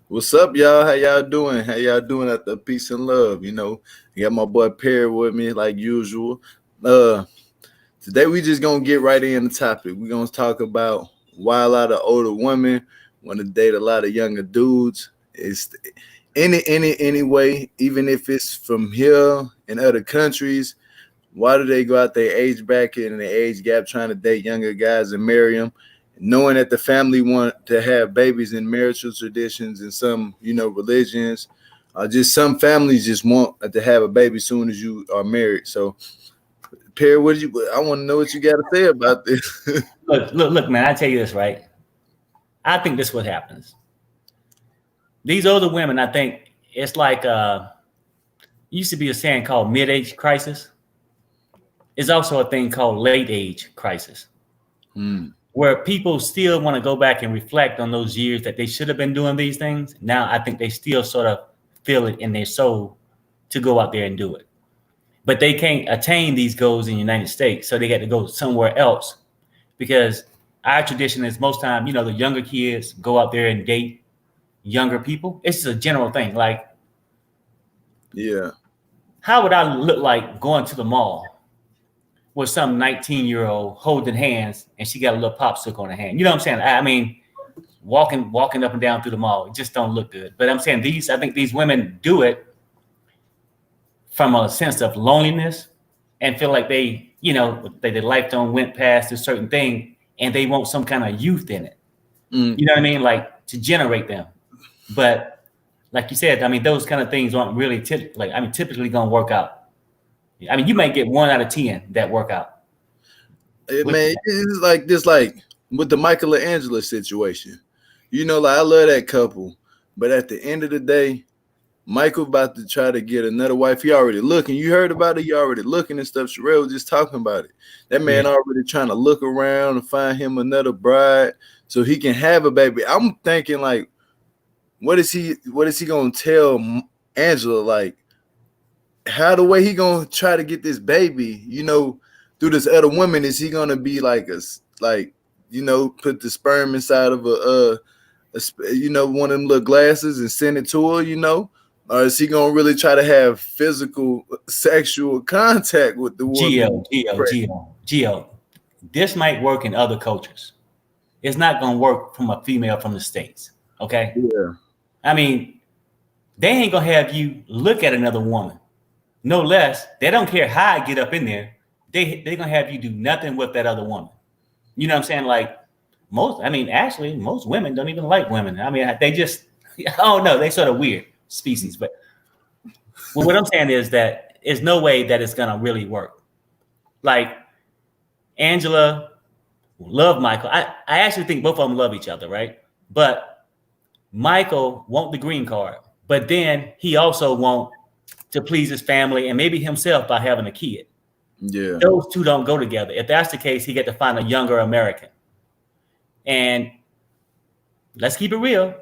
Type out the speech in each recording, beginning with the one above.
What's up, y'all? How y'all doing? How y'all doing at the peace and love? I got my boy Perry with me like usual. Uh, Today we just gonna get right in the topic. We're gonna talk about why a lot of older women want to date a lot of younger dudes. It's anyway, even if it's from here in other countries. Why do they go out their age bracket and the age gap trying to date younger guys and marry them, knowing that the family want to have babies in marital traditions and some, religions, just some families just want to have a baby soon as you are married. So, Perry, I want to know what you got to say about this. Look, man. I tell you this, right? I think this is what happens. These older women, I think it's like used to be a saying called mid-age crisis. It's also a thing called late age crisis, where people still want to go back and reflect on those years that they should have been doing these things. Now, I think they still sort of feel it in their soul to go out there and do it. But they can't attain these goals in the United States, so they got to go somewhere else because our tradition is most time, the younger kids go out there and date younger people. It's just a general thing. Like, Yeah. how would I look like going to the mall with some 19-year-old holding hands and she got a little popsicle on her hand? You know what I'm saying? I mean, walking up and down through the mall, it just don't look good. But I'm saying I think these women do it from a sense of loneliness and feel like their life don't went past a certain thing and they want some kind of youth in it. You know what I mean? Like to generate them. But like you said, I mean, those kind of things aren't really typically going to work out. I mean, you might get 1 out of 10 that work out. Man, it's like this, like with the Michael and Angela situation. I love that couple, but at the end of the day, Michael about to try to get another wife. He already looking. You heard about it. He already looking and stuff. Sherelle was just talking about it. That man already trying to look around and find him another bride so he can have a baby. I'm thinking like, what is he gonna tell Angela? Like, how the way he gonna try to get this baby, through this other woman? Is he gonna be like put the sperm inside of one of them little glasses and send it to her, or is he gonna really try to have physical sexual contact with the woman? Gio, this might work in other cultures. It's not gonna work from a female from the States. Okay. Yeah. I mean, they ain't gonna have you look at another woman. No less, they don't care how I get up in there. They gonna have you do nothing with that other woman. You know what I'm saying? Like most women don't even like women. I mean, they just, oh no, they sort of weird species. But what I'm saying is that there's no way that it's gonna really work. Like Angela love Michael. I actually think both of them love each other, right? But Michael want the green card, but then he also want to please his family and maybe himself by having a kid. Yeah. Those two don't go together. If that's the case, he got to find a younger American. And let's keep it real.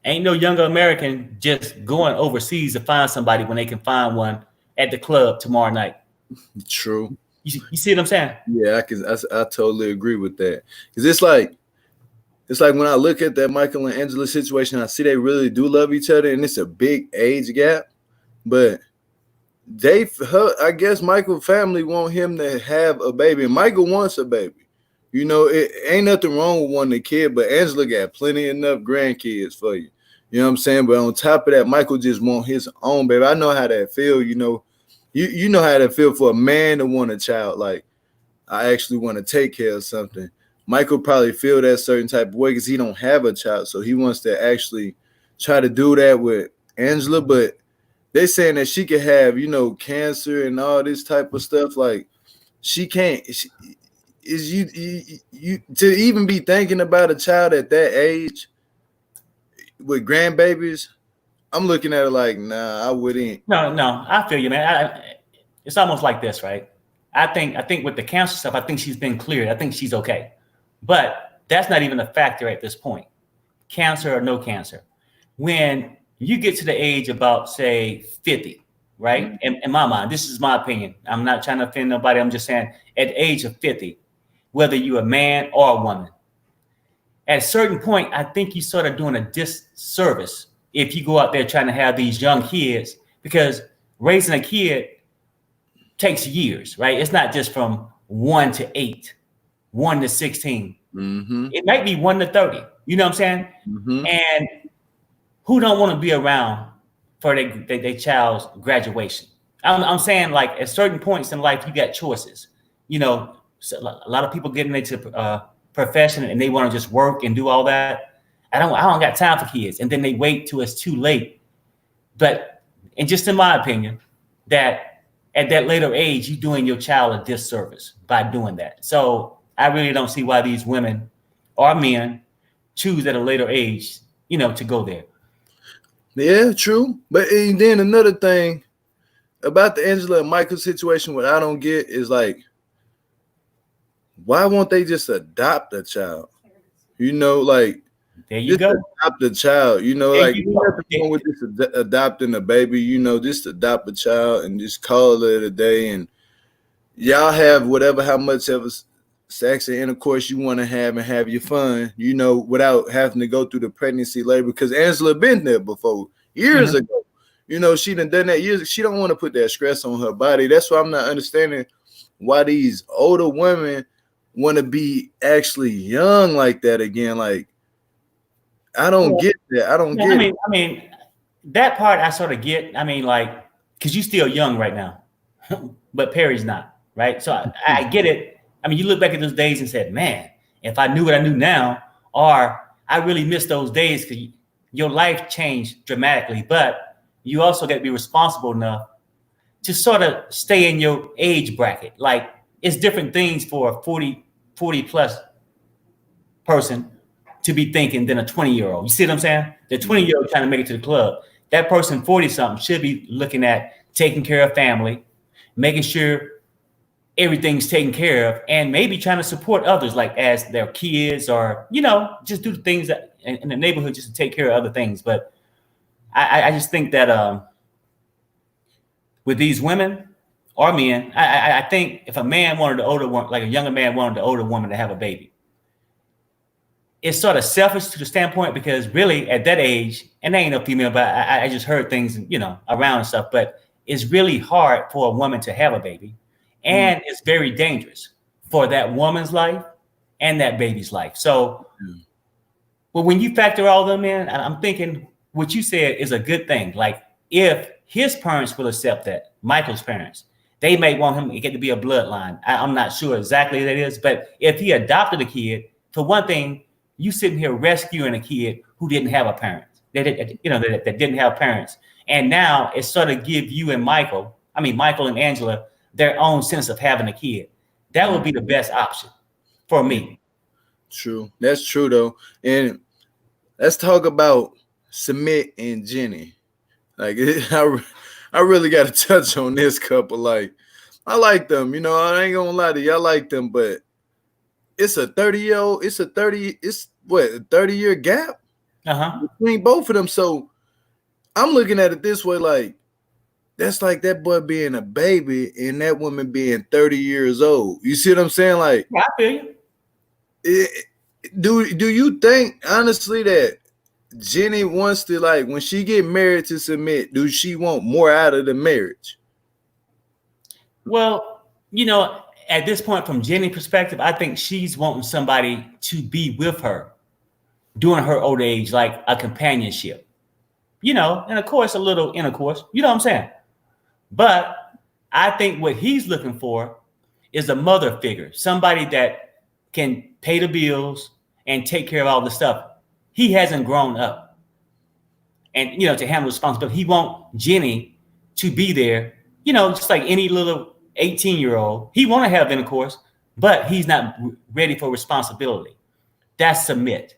Ain't no younger American just going overseas to find somebody when they can find one at the club tomorrow night. True. You see what I'm saying? Yeah, I totally agree with that. Because it's like when I look at that Michael and Angela situation, I see they really do love each other, and it's a big age gap. But I guess Michael's family want him to have a baby, and Michael wants a baby. It ain't nothing wrong with wanting a kid, but Angela got plenty enough grandkids for you. You know what I'm saying? But on top of that, Michael just want his own baby. I know how that feel. You know how that feel for a man to want a child. Like, I actually want to take care of something. Michael probably feel that certain type of way because he don't have a child, so he wants to actually try to do that with Angela. But they saying that she could have, cancer and all this type of stuff. Like, she can't. Is you to even be thinking about a child at that age with grandbabies? I'm looking at it like, nah, I wouldn't. No, I feel you, man. It's almost like this, right? I think with the cancer stuff, I think she's been cleared. I think she's okay, but that's not even a factor at this point. Cancer or no cancer, when you get to the age about say 50, right? In my mind, this is my opinion. I'm not trying to offend nobody. I'm just saying, at the age of 50, whether you're a man or a woman, at a certain point, I think you sort of doing a disservice if you go out there trying to have these young kids, because raising a kid takes years, right? It's not just from 1 to 8, 1 to 16. Mm-hmm. It might be 1 to 30. You know what I'm saying? Mm-hmm. And who don't want to be around for their child's graduation? I'm saying, like, at certain points in life, you got choices. You know, so a lot of people getting into profession and they want to just work and do all that. I don't got time for kids. And then they wait till it's too late. But, and just in my opinion, that at that later age, you're doing your child a disservice by doing that. So I really don't see why these women or men choose at a later age, you know, to go there. Yeah, true. But and then another thing about the Angela and Michael situation, what I don't get is like, why won't they just adopt a child? You know, like, there you go. Adopt a child. You know, there like, you nothing wrong with just adopting a baby. You know, just adopt a child and just call it a day. And y'all have whatever, how much of a sex and intercourse you want to have and have your fun. You know, without having to go through the pregnancy labor, because Angela been there before years ago. You know, she done that years. She don't want to put that stress on her body. That's why I'm not understanding why these older women want to be actually young like that again. Like, I don't get that. I don't get it. I mean, that part I sort of get. I mean, like, because you're still young right now, but Perry's not, right? So I get it. I mean, you look back at those days and said, man, if I knew what I knew now, or I really miss those days, because your life changed dramatically, but you also got to be responsible enough to sort of stay in your age bracket. Like, it's different things for a 40 plus person to be thinking than a 20-year-old. You see what I'm saying? The 20-year-old trying to make it to the club. That person 40-something should be looking at taking care of family, making sure everything's taken care of, and maybe trying to support others, like as their kids, or, you know, just do the things that in the neighborhood just to take care of other things. But I just think that with these women or men, I think if a man wanted the older one, like a younger man wanted the older woman to have a baby, it's sort of selfish to the standpoint, because really at that age, and there ain't no female, but I just heard things, you know, around and stuff, but it's really hard for a woman to have a baby. And it's very dangerous for that woman's life and that baby's life. So, well, when you factor all of them in, I'm thinking what you said is a good thing. Like, if his parents will accept that, Michael's parents, they may want him to get to be a bloodline. I'm not sure exactly what that is, but if he adopted a kid, for one thing, you sitting here rescuing a kid who didn't have a parent, that didn't have parents, and now it sort of give you and Michael and Angela, their own sense of having a kid. That would be the best option for me. True. That's true, though. And let's talk about Submit and Jennie. Like, I really got to touch on this couple. Like, I like them. You know, I ain't gonna lie to you. I like them, but it's a 30-year gap between both of them. So I'm looking at it this way, like, that's like that boy being a baby and that woman being 30 years old. You see what I'm saying? Like, I feel you. Do you think, honestly, that Jennie wants to, like, when she get married to Submit, do she want more out of the marriage? Well, you know, at this point, from Jennie's perspective, I think she's wanting somebody to be with her during her old age, like a companionship, you know, and of course, a little intercourse, you know what I'm saying? But I think what he's looking for is a mother figure, somebody that can pay the bills and take care of all the stuff. He hasn't grown up and, you know, to handle responsibility. He wants Jennie to be there, you know, just like any little 18-year-old. He want to have intercourse, but he's not ready for responsibility. That's Submit.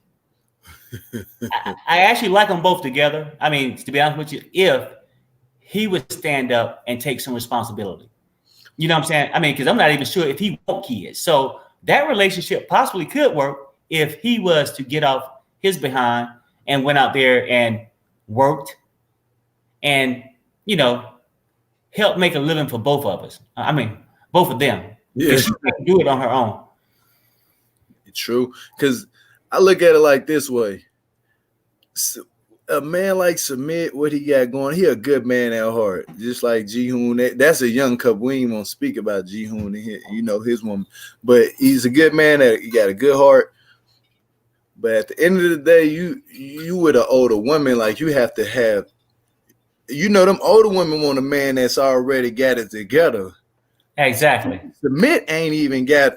I actually like them both together. I mean, to be honest with you, if he would stand up and take some responsibility, you know what I'm saying? I mean, because I'm not even sure if he wants kids. So that relationship possibly could work if he was to get off his behind and went out there and worked and, you know, helped make a living for both of us. I mean, both of them. Yeah, she can do it on her own. True. Because I look at it like this way. A man like Submit, what he got going, he a good man at heart. Just like Ji-hoon. That's a young couple. We ain't gonna speak about Ji-hoon and his woman. But he's a good man he got a good heart. But at the end of the day, you with an older woman, like you have to have, them older women want a man that's already got it together. Exactly. Submit ain't even got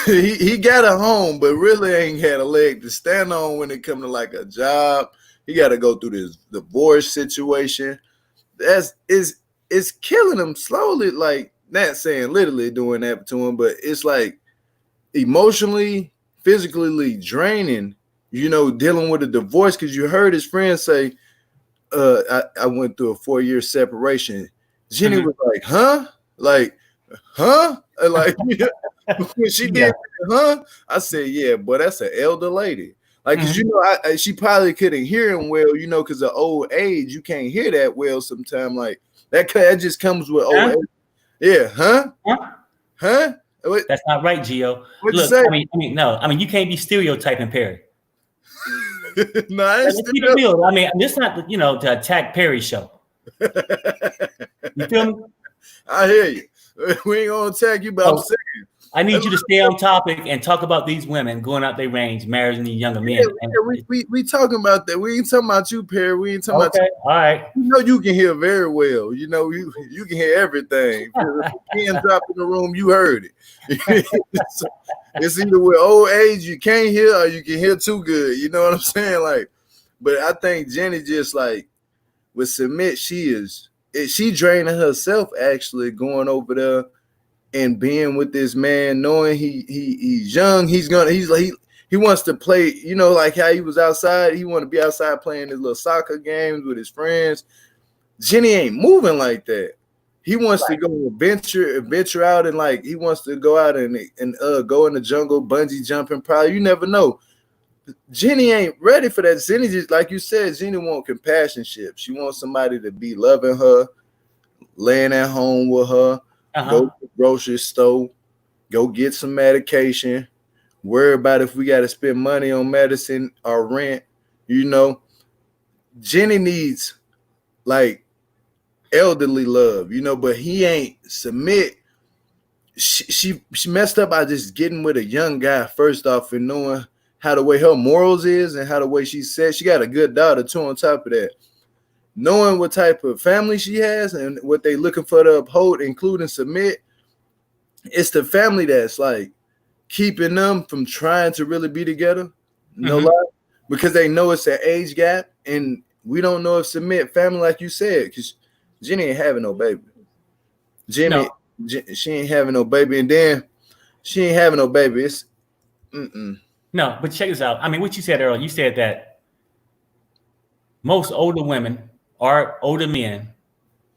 he got a home, but really ain't had a leg to stand on when it comes to like a job. He got to go through this divorce situation. It's killing him slowly. Like, not saying literally doing that to him, but it's like emotionally, physically draining. Dealing with a divorce, because you heard his friend say, I went through a 4-year separation. Jennie was like, huh? Like, huh? Like, when she did, huh? I said, yeah, but that's an elder lady. Like, cause she probably couldn't hear him well, because of old age, you can't hear that well sometimes. Like that just comes with old age. Yeah, huh? Huh? That's not right, Gio. What'd Look, you say? I mean, you can't be stereotyping Perry. No, I ain't keep it real. I mean, it's not to attack Perry's show. You feel me? I hear you. We ain't gonna attack you, but I'm saying I need you to stay on topic and talk about these women going out their range, marrying these younger men. We talking about that. We ain't talking about you, Perry. We ain't talking about you. All right. You can hear very well. You can hear everything. If you can drop in the room, you heard it. It's either with old age you can't hear or you can hear too good. You know what I'm saying? Like, but I think Jennie just like with Submit, she draining herself actually going over there and being with this man, knowing he's young, he wants to play, like how he was outside. He want to be outside playing his little soccer games with his friends. Jennie ain't moving like that. He wants to go venture out, and like he wants to go out and go in the jungle, bungee jumping. Probably, you never know. Jennie ain't ready for that. Jennie just, like you said, Jennie want companionship. She wants somebody to be loving her, laying at home with her. Go to the grocery store, go get some medication, worry about if we got to spend money on medicine or rent. Jennie needs like elderly love, but he ain't. Submit. She messed up by just getting with a young guy first off and knowing how the way her morals is and how the way she said she got a good daughter too on top of that. Knowing what type of family she has and what they looking for to uphold, including Submit, it's the family that's like keeping them from trying to really be together. No lie, because they know it's an age gap, and we don't know if Submit family, like you said, because Jennie ain't having no baby. She ain't having no baby, and then she ain't having no baby. It's No, but check this out. I mean, what you said earlier, you said that most older women or older men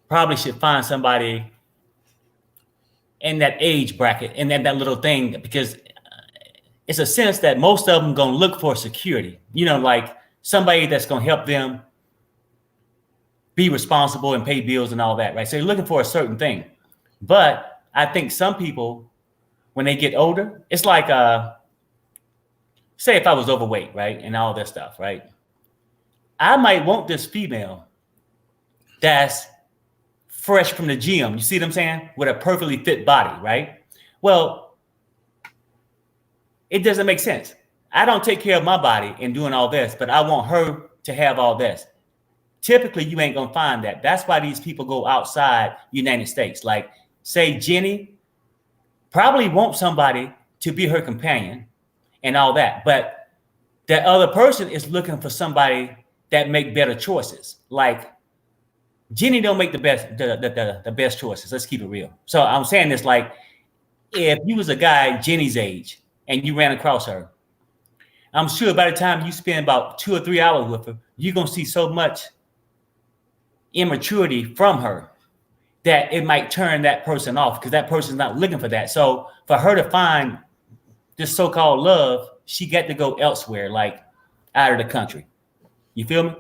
probably should find somebody in that age bracket and that little thing, because it's a sense that most of them going to look for security, like somebody that's going to help them be responsible and pay bills and all that, right? So you're looking for a certain thing. But I think some people, when they get older, it's like, say if I was overweight, right? And all that stuff, right? I might want this female that's fresh from the gym. You see what I'm saying? With a perfectly fit body, right? Well, it doesn't make sense. I don't take care of my body and doing all this, but I want her to have all this. Typically, you ain't gonna find that. That's why these people go outside United States. Like, say Jennie probably wants somebody to be her companion and all that, but that other person is looking for somebody that make better choices. Like, Jennie don't make the best choices. Let's keep it real. So I'm saying this, like, if you was a guy Jennie's age and you ran across her, I'm sure by the time you spend about 2 or 3 hours with her, you're gonna see so much immaturity from her that it might turn that person off, because that person's not looking for that. So for her to find this so-called love, she got to go elsewhere, like out of the country. You feel me?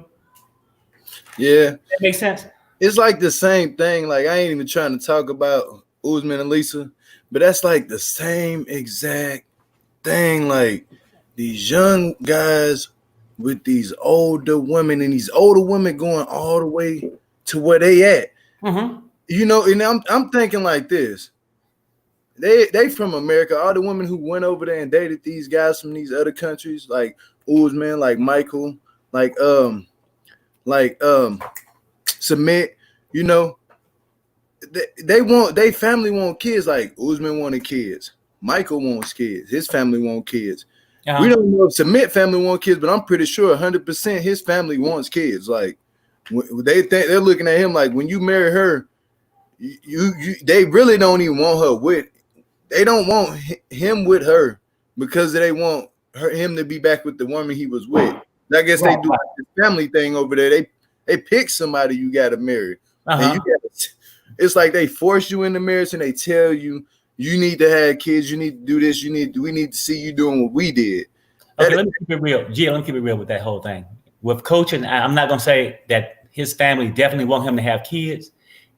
Yeah. That makes sense? It's like the same thing. Like, I ain't even trying to talk about Usman and Lisa, but that's like the same exact thing. Like, these young guys with these older women, and these older women going all the way to where they at. Mm-hmm. You know, and I'm thinking like this. They from America. All the women who went over there and dated these guys from these other countries, like Uzman, like Michael, like like Submit, you know, they want, they family want kids. Like Uzman wanted kids, Michael wants kids, his family want kids. We don't know if Submit family want kids, but I'm pretty sure 100% his family wants kids. Like they think, they're looking at him like, when you marry her, you they really don't even want her with. They don't want him with her because they want him to be back with the woman he was with. I guess they do like this family thing over there. They pick somebody you got to marry, and you got. It's like they force you into marriage and they tell you you need to have kids, you need to do this, we need to see you doing what we did. Okay, let me keep it real. Let me keep it real with that whole thing. With coaching, I'm not gonna say that his family definitely want him to have kids.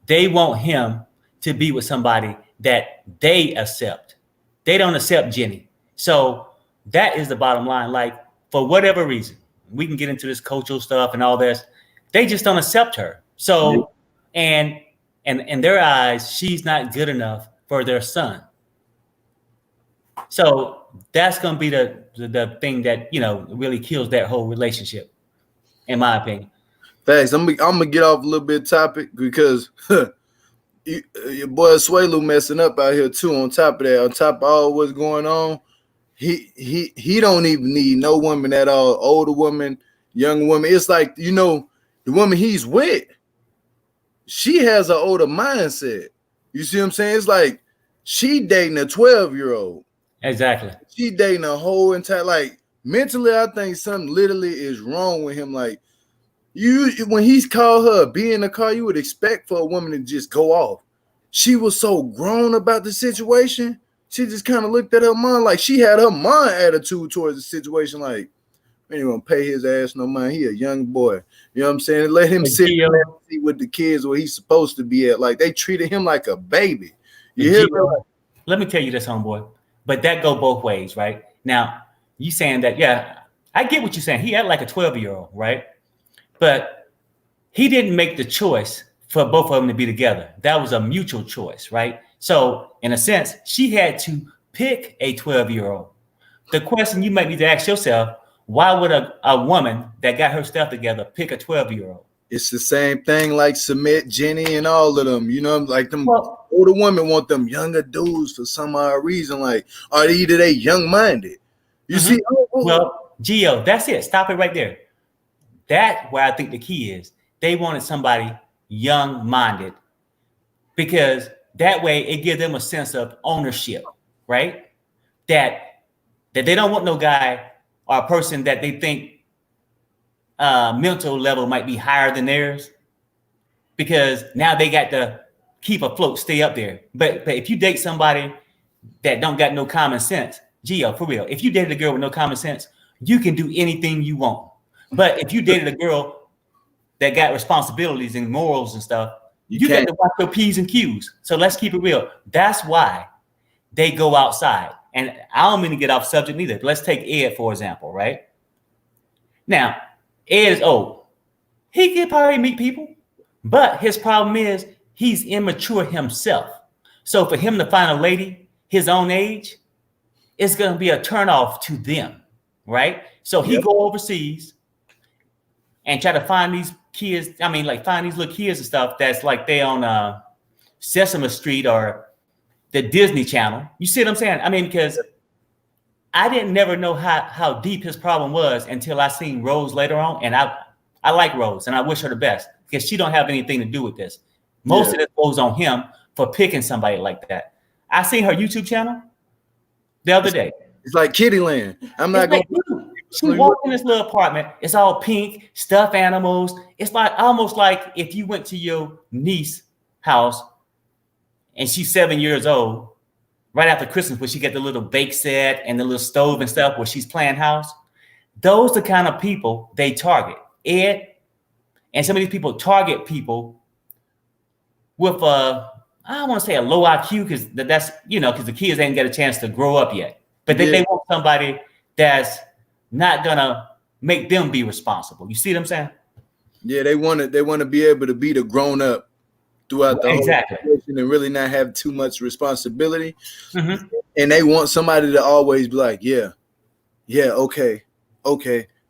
They want him to be with somebody that they accept. They don't accept Jennie. So that is the bottom line. Like, for whatever reason, we can get into this cultural stuff and all this. They just don't accept her. So, and in their eyes, she's not good enough for their son. So that's going to be the thing that, really kills that whole relationship, in my opinion. Thanks. I'm gonna get off a little bit topic because your boy Swelu messing up out here too. On top of that, on top of all what's going on, he don't even need no woman at all. Older woman, young woman. It's like, the woman he's with, she has an older mindset. You see what I'm saying? It's like she dating a 12-year-old. Exactly. She dating a whole entire, like, mentally, I think something literally is wrong with him. Like, when he's called her be in the car, you would expect for a woman to just go off. She was so grown about the situation. She just kind of looked at her mom like she had her mom attitude towards the situation. Like, we ain't gonna pay his ass no mind. He a young boy. You know what I'm saying? Let him sit with the kids where he's supposed to be at. Like, they treated him like a baby. You hear me? Let me tell you this, homeboy. But that go both ways, right? Now, you saying that, yeah, I get what you're saying. He had like a 12-year-old, right? But he didn't make the choice for both of them to be together. That was a mutual choice, right? So, in a sense, she had to pick a 12-year-old. The question you might need to ask yourself, why would a woman that got her stuff together pick a 12-year-old? It's the same thing like Submit, Jennie, and all of them. Like them older women want them younger dudes for some odd reason. Like, are either they young-minded? You see? Well, Gio, that's it. Stop it right there. That's where I think the key is. They wanted somebody young-minded because that way it gives them a sense of ownership, right? That they don't want no guy or a person that they think mental level might be higher than theirs, because now they got to keep afloat, stay up there. But if you date somebody that don't got no common sense, Gio, for real, if you dated a girl with no common sense, you can do anything you want. But if you dated a girl that got responsibilities and morals and stuff, you got to watch your P's and Q's. So let's keep it real. That's why they go outside. And I don't mean to get off subject neither. Let's take Ed, for example, right? Now, Ed is old. He can probably meet people, but his problem is he's immature himself. So for him to find a lady his own age, it's going to be a turnoff to them, right? So he go overseas and try to find these kids. I mean, like find these little kids and stuff that's like they on Sesame Street or the Disney Channel. You see what I'm saying? I mean, because I didn't never know how deep his problem was until I seen Rose later on. And I like Rose and I wish her the best because she don't have anything to do with this. Most of it goes on him for picking somebody like that. I seen her YouTube channel the other day. It's like Kittyland. I'm not going to. She walked in this little apartment. It's all pink, stuffed animals. It's like almost like if you went to your niece's house and she's 7 years old, right after Christmas, where she get the little bake set and the little stove and stuff where she's playing house. Those are the kind of people they target. Ed and some of these people target people with I don't want to say a low IQ because that's because the kids ain't get a chance to grow up yet. But they want somebody that's not gonna make them be responsible. You see what I'm saying? Yeah, they want to be able to be the grown up throughout the whole Exactly. situation and really not have too much responsibility. Mm-hmm. And they want somebody to always be like, yeah, okay,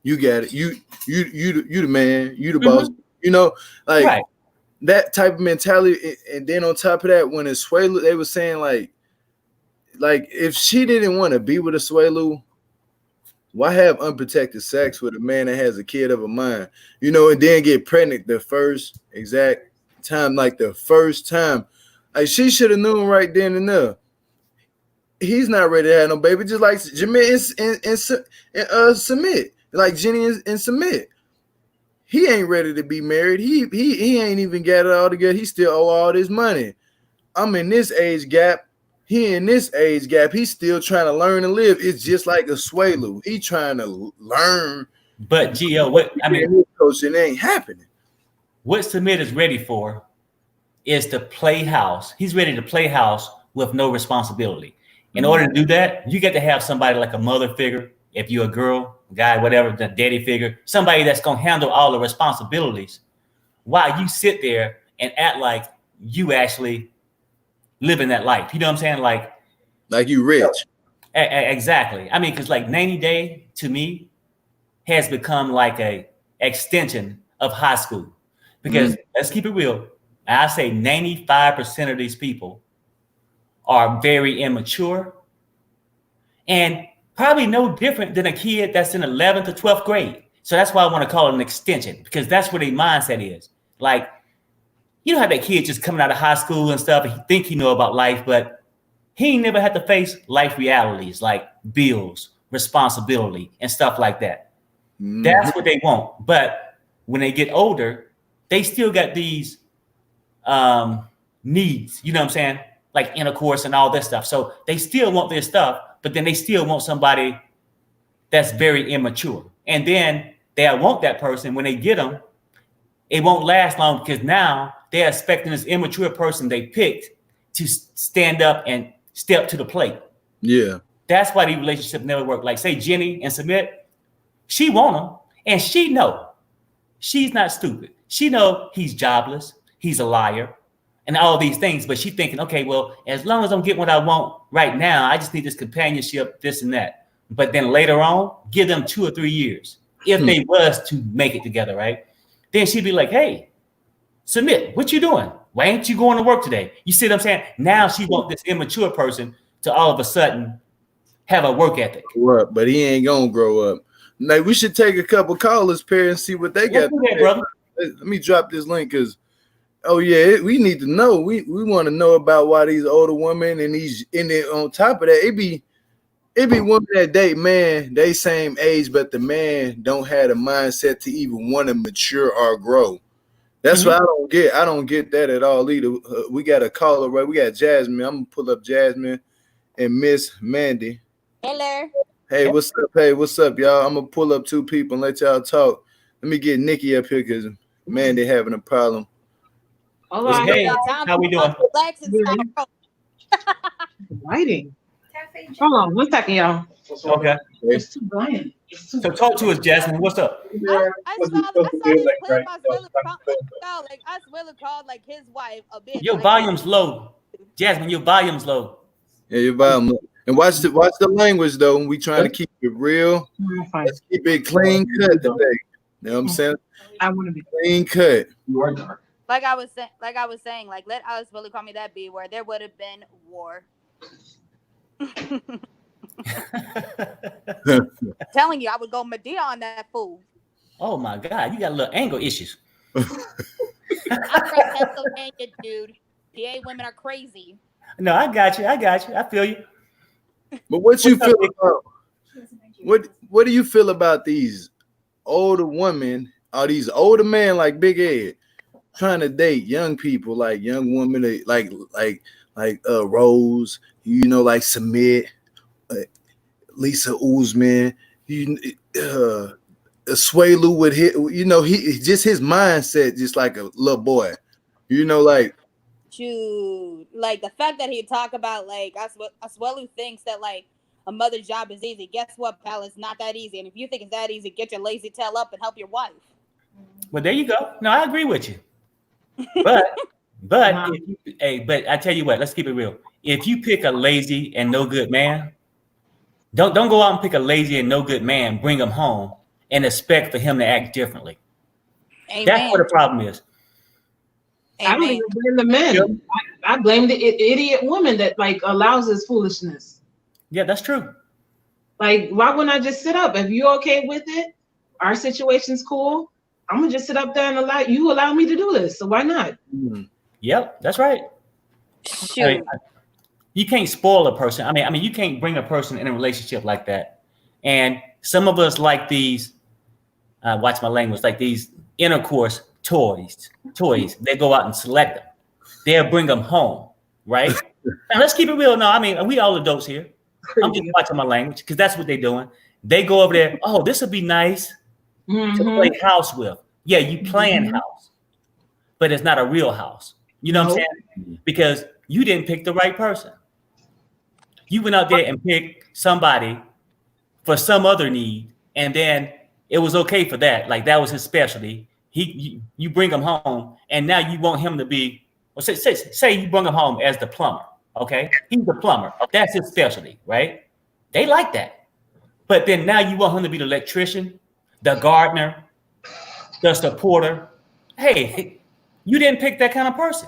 you got it. You the man, you the boss. Mm-hmm. You know, like Right. that type of mentality. And then on top of that, when it's Swelu, they were saying like if she didn't want to be with a Swelu, why have unprotected sex with a man that has a kid of a mind? You know, and then get pregnant the first exact time, like the first time. Like she should have known right then and there. He's not ready to have no baby, just like Jamie and Submit. Like Jennie and Submit. He ain't ready to be married. He ain't even got it all together. He still owe all this money. I'm in this age gap. He in this age gap. He's still trying to learn and live. It's just like a Swelu. He trying to learn. But GL, what I mean, His coach, it ain't happening. what Submit is ready for is to play house. He's ready to play house with no responsibility. In order to do that, you get to have somebody like a mother figure. If you're a girl, guy, whatever, the daddy figure, somebody that's gonna handle all the responsibilities while you sit there and act like you actually living that life. You know what I'm saying? Like you rich. Exactly. I mean, because like 90 Day to me has become like a extension of high school. Because let's keep it real. I say 95% of these people are very immature and probably no different than a kid that's in 11th or 12th grade. So that's why I want to call it an extension, because that's where their mindset is. Like, you know how that kid just coming out of high school and stuff, and he think he know about life, but he ain't never had to face life realities like bills, responsibility, and stuff like that. That's what they want. But when they get older, they still got these needs, you know what I'm saying? Like intercourse and all this stuff. So they still want their stuff, but then they still want somebody that's very immature. And then they want that person when they get them, it won't last long because now they're expecting this immature person they picked to stand up and step to the plate. Yeah. That's why the relationship never worked. Like say Jennie and Submit, she want him and she know she's not stupid. She know he's jobless, he's a liar, and all these things. But she's thinking, okay, well, as long as I'm getting what I want right now, I just need this companionship, this and that. But then later on, give them 2 or 3 years if they was to make it together, right? Then she'd be like, hey, Submit, what you doing? Why ain't you going to work today? You see what I'm saying? Now she want this immature person to all of a sudden have a work ethic. But he ain't gonna grow up. Like we should take a couple callers, pair, and see what they got. That, brother. Let me drop this link because, we need to know. We want to know about why these older women and then on top of that, it be women that date man they same age, but the man don't have a mindset to even want to mature or grow. That's what I don't get. I don't get that at all either. We got a caller, right? We got Jasmine. I'm gonna pull up Jasmine and Miss Mandy. Hello. Hey, what's up? Hey, what's up, y'all? I'm gonna pull up 2 people and let y'all talk. Let me get Nikki up here because Mandy having a problem. All right. Hey, how we doing? Relax and start. Writing. Hold on 1 second, y'all. Okay. It's too bland. So talk to us, Jasmine. What's up? I saw this clip. I swear called like his wife a bitch. Your volume's low. Jasmine, your volume's low. Yeah, your volume. And watch the language though. We trying to keep it real. Let's keep it clean cut today. You know what I'm saying? I want to be clean cut. You are dark. Like I was saying, like let us really call me that B word. There would have been war. Telling you, I would go Medea on that fool. Oh my God, you got a little anger issues. I'm from Pennsylvania, dude. PA women are crazy. No, I got you. I feel you. But what you feel about what do you feel about these older women or these older men like Big Ed trying to date young people, like young women, like Rose, like Submit, Lisa Uzman, Swelu would hit, he just his mindset just like a little boy, like. Dude, like the fact that he talk about like Aswelu thinks that like a mother's job is easy. Guess what, pal? It's not that easy. And if you think it's that easy, get your lazy tail up and help your wife. Well, there you go. No, I agree with you. But but I tell you what, let's keep it real. If you pick a lazy and no good man, don't go out and pick a lazy and no good man, bring him home and expect for him to act differently. Amen. That's what the problem is. I don't even blame the men. I blame the idiot woman that like allows this foolishness. Yeah, that's true. Like, why wouldn't I just sit up? If you're okay with it, our situation's cool. I'm gonna just sit up there and allow me to do this. So why not? Yep, that's right. Shoot. I mean, you can't spoil a person. I mean, you can't bring a person in a relationship like that. And some of us like these, watch my language, like these intercourse toys. They go out and select them. They'll bring them home, right? Now let's keep it real. No, I mean, we all adults here. I'm just watching my language because that's what they're doing. They go over there. Oh, this would be nice to play house with. Yeah, you playing house, but it's not a real house. You know what I'm saying? Because you didn't pick the right person. You went out there and picked somebody for some other need, and then it was okay for that. Like that was his specialty. You bring him home, and now you want him to be. Well, say you bring him home as the plumber. Okay, he's the plumber. That's his specialty, right? They like that. But then now you want him to be the electrician, the gardener, the supporter. Hey, you didn't pick that kind of person.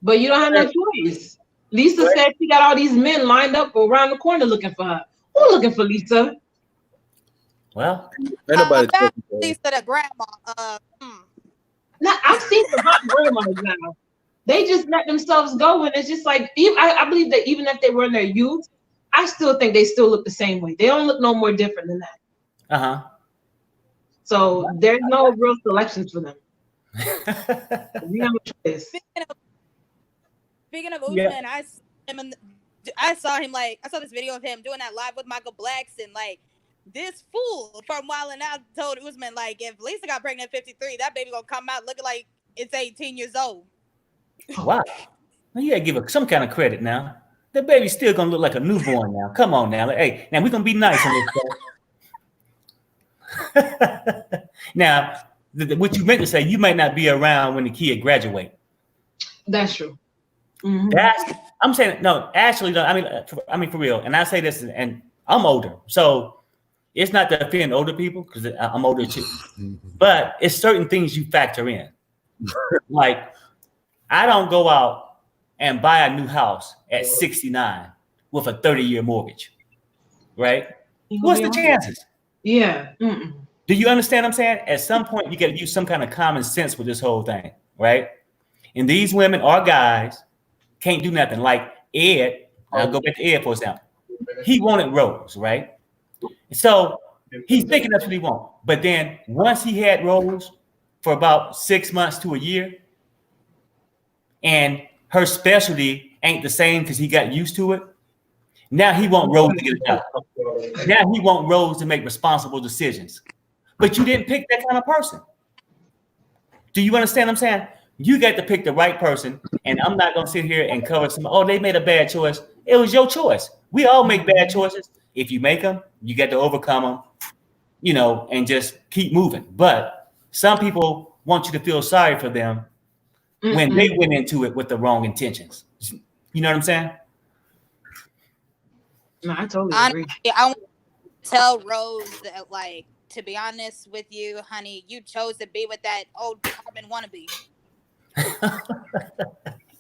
But you don't have no choice. Lisa said she got all these men lined up around the corner looking for her. Who's looking for Lisa? Well, Lisa, the grandma. Now, I've seen some hot grandmas now. They just let themselves go, and it's just like I believe that even if they were in their youth, I still think they still look the same way. They don't look no more different than that. So there's no real selections for them. You have a choice. Speaking of Usman, I saw him I saw this video of him doing that live with Michael Blackson. Like this fool from Wild 'N Out told Usman if Lisa got pregnant at 53, that baby gonna come out looking like it's 18 years old. Wow. Well, you gotta give her some kind of credit now. The baby's still gonna look like a newborn now. Come on now. Hey, now we're gonna be nice on this stuff. Now, what you meant to say, you might not be around when the kid graduate. That's true. I'm saying no, actually, no, I mean for real. And I say this, and I'm older, so it's not to offend older people because I'm older too. But it's certain things you factor in. Like, I don't go out and buy a new house at 69 with a 30-year mortgage, right? What's the chances? Yeah. Do you understand what I'm saying? At some point, you got to use some kind of common sense with this whole thing, right? And these women or guys can't do nothing. Like Ed, I'll go back to Ed for example. He wanted Rose, right? So he's thinking that's what he wants. But then once he had Rose for about 6 months to a year, and her specialty ain't the same because he got used to it, now he want Rose to get it done. Now he want Rose to make responsible decisions. But you didn't pick that kind of person. Do you understand what I'm saying? You got to pick the right person, and I'm not going to sit here and cover they made a bad choice. It was your choice. We all make bad choices. If you make them, you got to overcome them, and just keep moving. But some people want you to feel sorry for them when they went into it with the wrong intentions. You know what I'm saying? No, I totally agree. I want to tell Rose that, to be honest with you, honey, you chose to be with that old Carmen wannabe.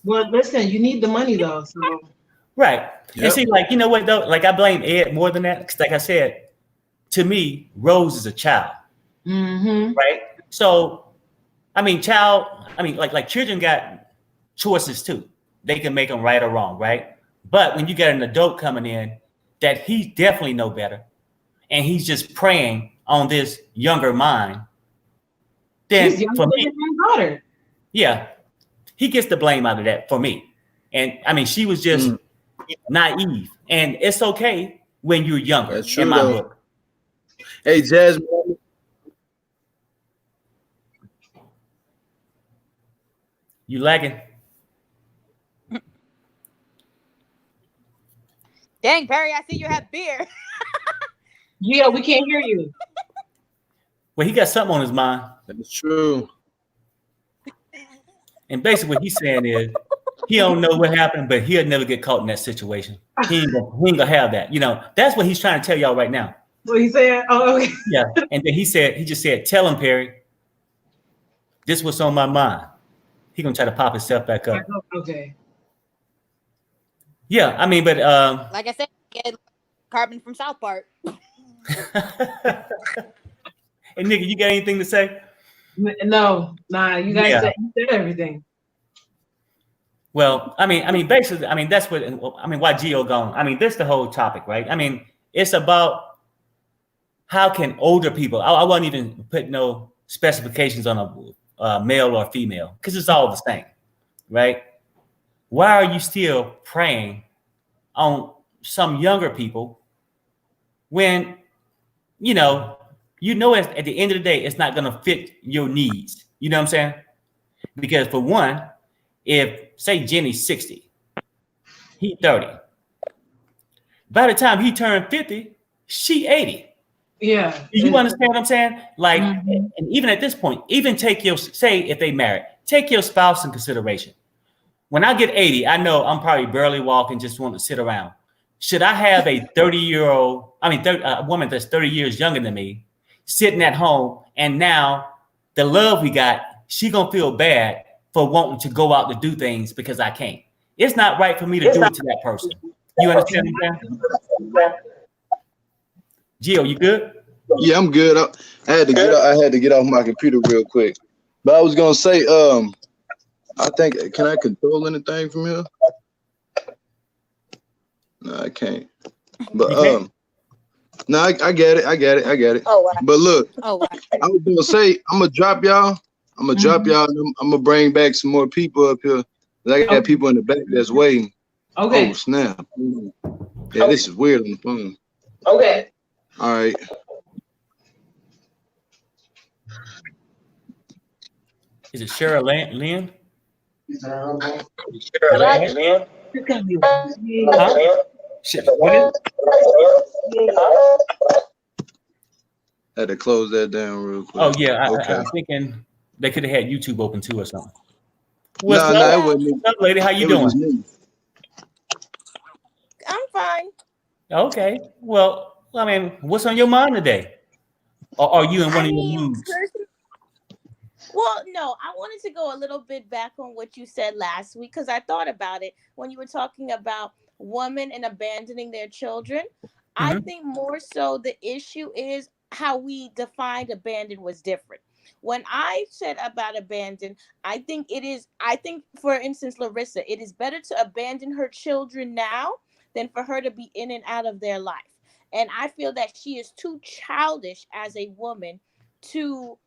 Well, listen, you need the money though. So right. Yep. And see, you know what though? I blame Ed more than that. Because like I said, to me, Rose is a child. Right. So, children got choices too. They can make them right or wrong, right? But when you got an adult coming in that he definitely know better, and he's just preying on this younger mind, then for me, daughter. Yeah, he gets the blame out of that for me. And she was just naive, and it's okay when you're younger. That's true, in my book. Hey, Jasmine. You lagging? Dang, Perry, I see you have beer. Yeah, we can't hear you. Well, he got something on his mind. That's true. And basically what he's saying is he don't know what happened, but he'll never get caught in that situation. He ain't gonna have that. That's what he's trying to tell y'all right now. What he said? Oh, okay. Yeah. And then he just said, tell him, Perry, this was on my mind. He gonna try to pop himself back up. Okay. Yeah, I mean, but like I said, get Carbon from South Park. Hey, nigga, you got anything to say? No, nah, you guys said everything. Well, I mean, basically, that's why Gio gone. This is the whole topic, right? It's about how can older people, I won't even put no specifications on a male or female, because it's all the same, right? Why are you still preying on some younger people when, at the end of the day, it's not going to fit your needs. You know what I'm saying? Because for one, if, say, Jennie's 60, he 30. By the time he turned 50, she 80. Yeah. You understand what I'm saying? Like, and even at this point, even say if they married, take your spouse in consideration. When I get 80, I know I'm probably barely walking, just want to sit around. Should I have a 30-year-old, a woman that's 30 years younger than me, sitting at home, and now the love we got, she gonna feel bad for wanting to go out to do things because I can't. It's not right for me to do it to that person. You understand what I'm saying? Gio, you good? Yeah, I'm good. I had to get off my computer real quick. But I was gonna say, I think, can I control anything from here? No, I can't. But no, I get it. Oh, wow. But look, Oh, wow. I was gonna say, I'm gonna drop y'all. I'm gonna bring back some more people up here. I got people in the back that's waiting. Okay. Oh snap! Yeah, this is weird on the phone. Okay. All right. Is it Cheryl Lynn? Lynn? Huh? What is it? Had to close that down real quick. Oh yeah, Okay. I'm thinking they could have had YouTube open too or something. No, it wasn't. What's up, lady? How you doing? I'm fine. Okay. Well, what's on your mind today? Or are you in one of your moods? Well, no, I wanted to go a little bit back on what you said last week, because I thought about it when you were talking about women and abandoning their children. I think more so the issue is how we defined abandon was different. When I said about abandon, I think, for instance, Larissa, it is better to abandon her children now than for her to be in and out of their life. And I feel that she is too childish as a woman to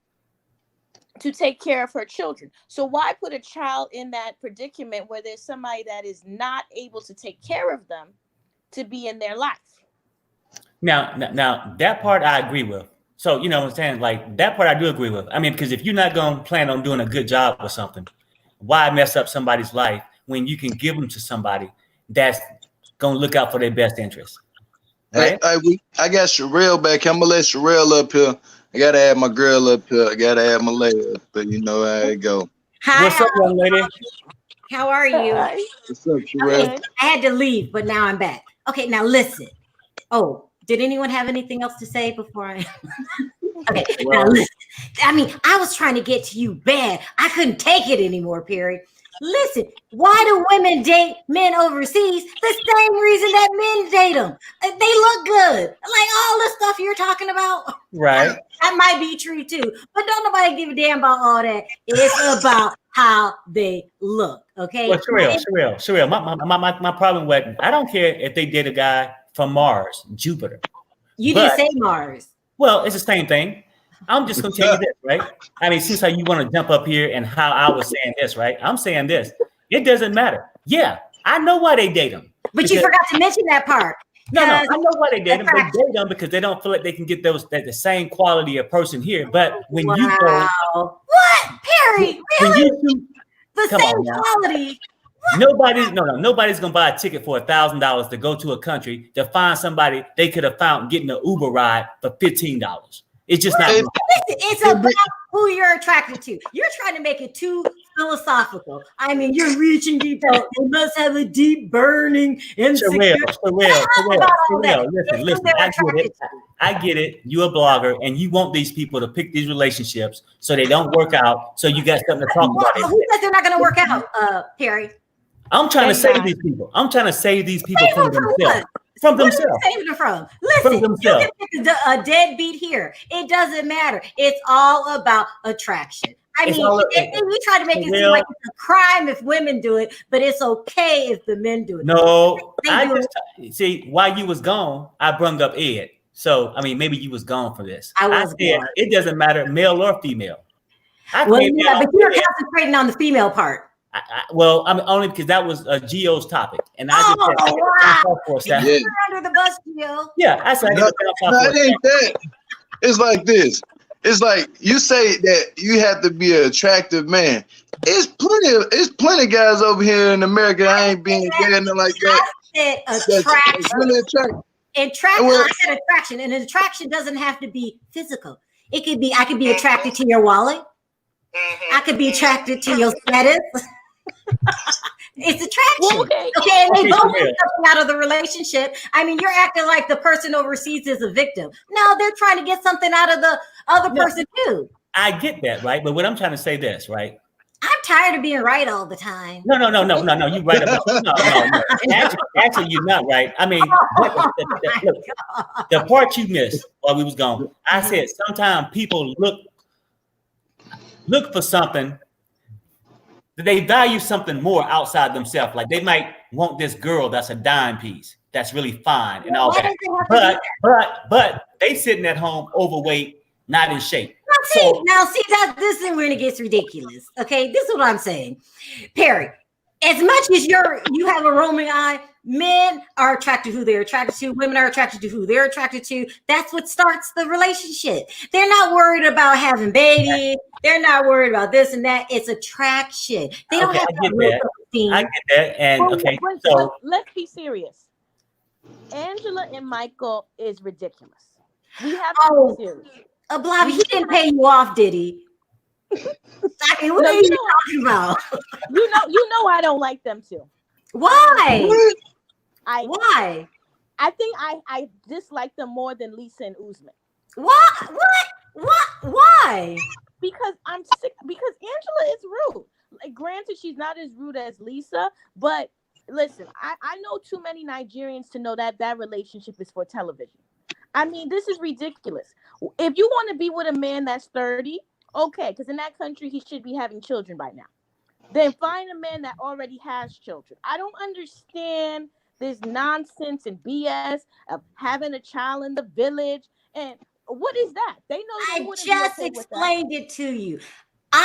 take care of her children. So why put a child in that predicament where there's somebody that is not able to take care of them to be in their life? Now that part I agree with. So, you know what I'm saying? Like, that part I do agree with. Because if you're not going to plan on doing a good job or something, why mess up somebody's life when you can give them to somebody that's going to look out for their best interest? Right? I got Sherelle back. I'm going to let Sherelle up here. I got to have my girl up here. I got to have my lady up here. You know how it go. Hi. What's up, young lady? How are you? What's up, Sherelle? Okay. I had to leave, but now I'm back. Okay, now listen. Oh, did anyone have anything else to say before I? Okay, now listen. I was trying to get to you bad. I couldn't take it anymore, Perry. Listen, why do women date men overseas? The same reason that men date them. They look good. Like all the stuff you're talking about. Right. That might be true too. But don't nobody give a damn about all that. It's about how they look. Okay. Well, Sherelle. My problem with, I don't care if they date a guy from Mars, Jupiter. You didn't say Mars. Well, it's the same thing. I'm just gonna tell you this, right? Since how you want to jump up here and how I was saying this, right? I'm saying this. It doesn't matter. Yeah, I know why they date them. But you forgot to mention that part. No, I know why they date them. They date them because they don't feel like they can get the same quality of person here. But when you go, what, Perry? Really? The same quality? Nobody's gonna buy a ticket for $1,000 to go to a country to find somebody they could have found getting an Uber ride for $15. It's just not. It's about who you're attracted to. You're trying to make it too philosophical. I mean, you're reaching deep down. You must have a deep burning insecurity. Sherelle, listen. I get it. You're a blogger, and you want these people to pick these relationships so they don't work out. So you got something to talk about. Who said they're not going to work out, Perry? I'm trying to save these people. I'm trying to save these people from themselves. From themselves. What are you saving them from? Listen, you can pick a deadbeat here. It doesn't matter. It's all about attraction. I mean, we try to make it seem like it's a crime if women do it, but it's okay if the men do it. No, see, while you was gone, I brung up Ed. So, I mean, maybe you was gone for this. I said it doesn't matter, male or female. But you're concentrating on the female part. I mean, only because that was Gio's topic, and I just said, you're under the bus, Gio. Yeah, I said, no, it ain't that. It's like this. It's like you say that you have to be an attractive man. It's plenty guys over here in America. I ain't being gay and like that. I said attraction. It's really attractive. I said attraction, and attraction doesn't have to be physical. It could be. I could be attracted to your wallet. I could be attracted to your status. It's attraction. Okay, and they both get something out of the relationship. I mean, you're acting like the person overseas is a victim. No, they're trying to get something out of the other person too. I get that, right? But what I'm trying to say this, right? I'm tired of being right all the time. No. You're right about no. Actually, you're not right. I mean, the part you missed while we was gone. I said sometimes people look for something. They value something more outside themselves. Like they might want this girl that's a dime piece, that's really fine and all that. But they sitting at home overweight, not in shape. This is when it gets ridiculous. Okay, this is what I'm saying, Perry. As much as you have a roaming eye, men are attracted to who they're attracted to. Women are attracted to who they're attracted to. That's what starts the relationship. They're not worried about having babies. They're not worried about this and that. It's attraction. They don't have that. I get that. And so let's be serious. Angela and Michael is ridiculous. We have to be serious. Blobby, he didn't pay you off, did he? I mean, what are you talking about? You know I don't like them too. Why? Why? I think I dislike them more than Lisa and Usman. What? Why? Because I'm sick. Because Angela is rude. Like, granted, she's not as rude as Lisa, but listen, I know too many Nigerians to know that relationship is for television. I mean, this is ridiculous. If you want to be with a man that's 30, okay, because in that country he should be having children by now. Then find a man that already has children. I don't understand this nonsense and BS of having a child in the village. And what is that? They know. I just explained it to you.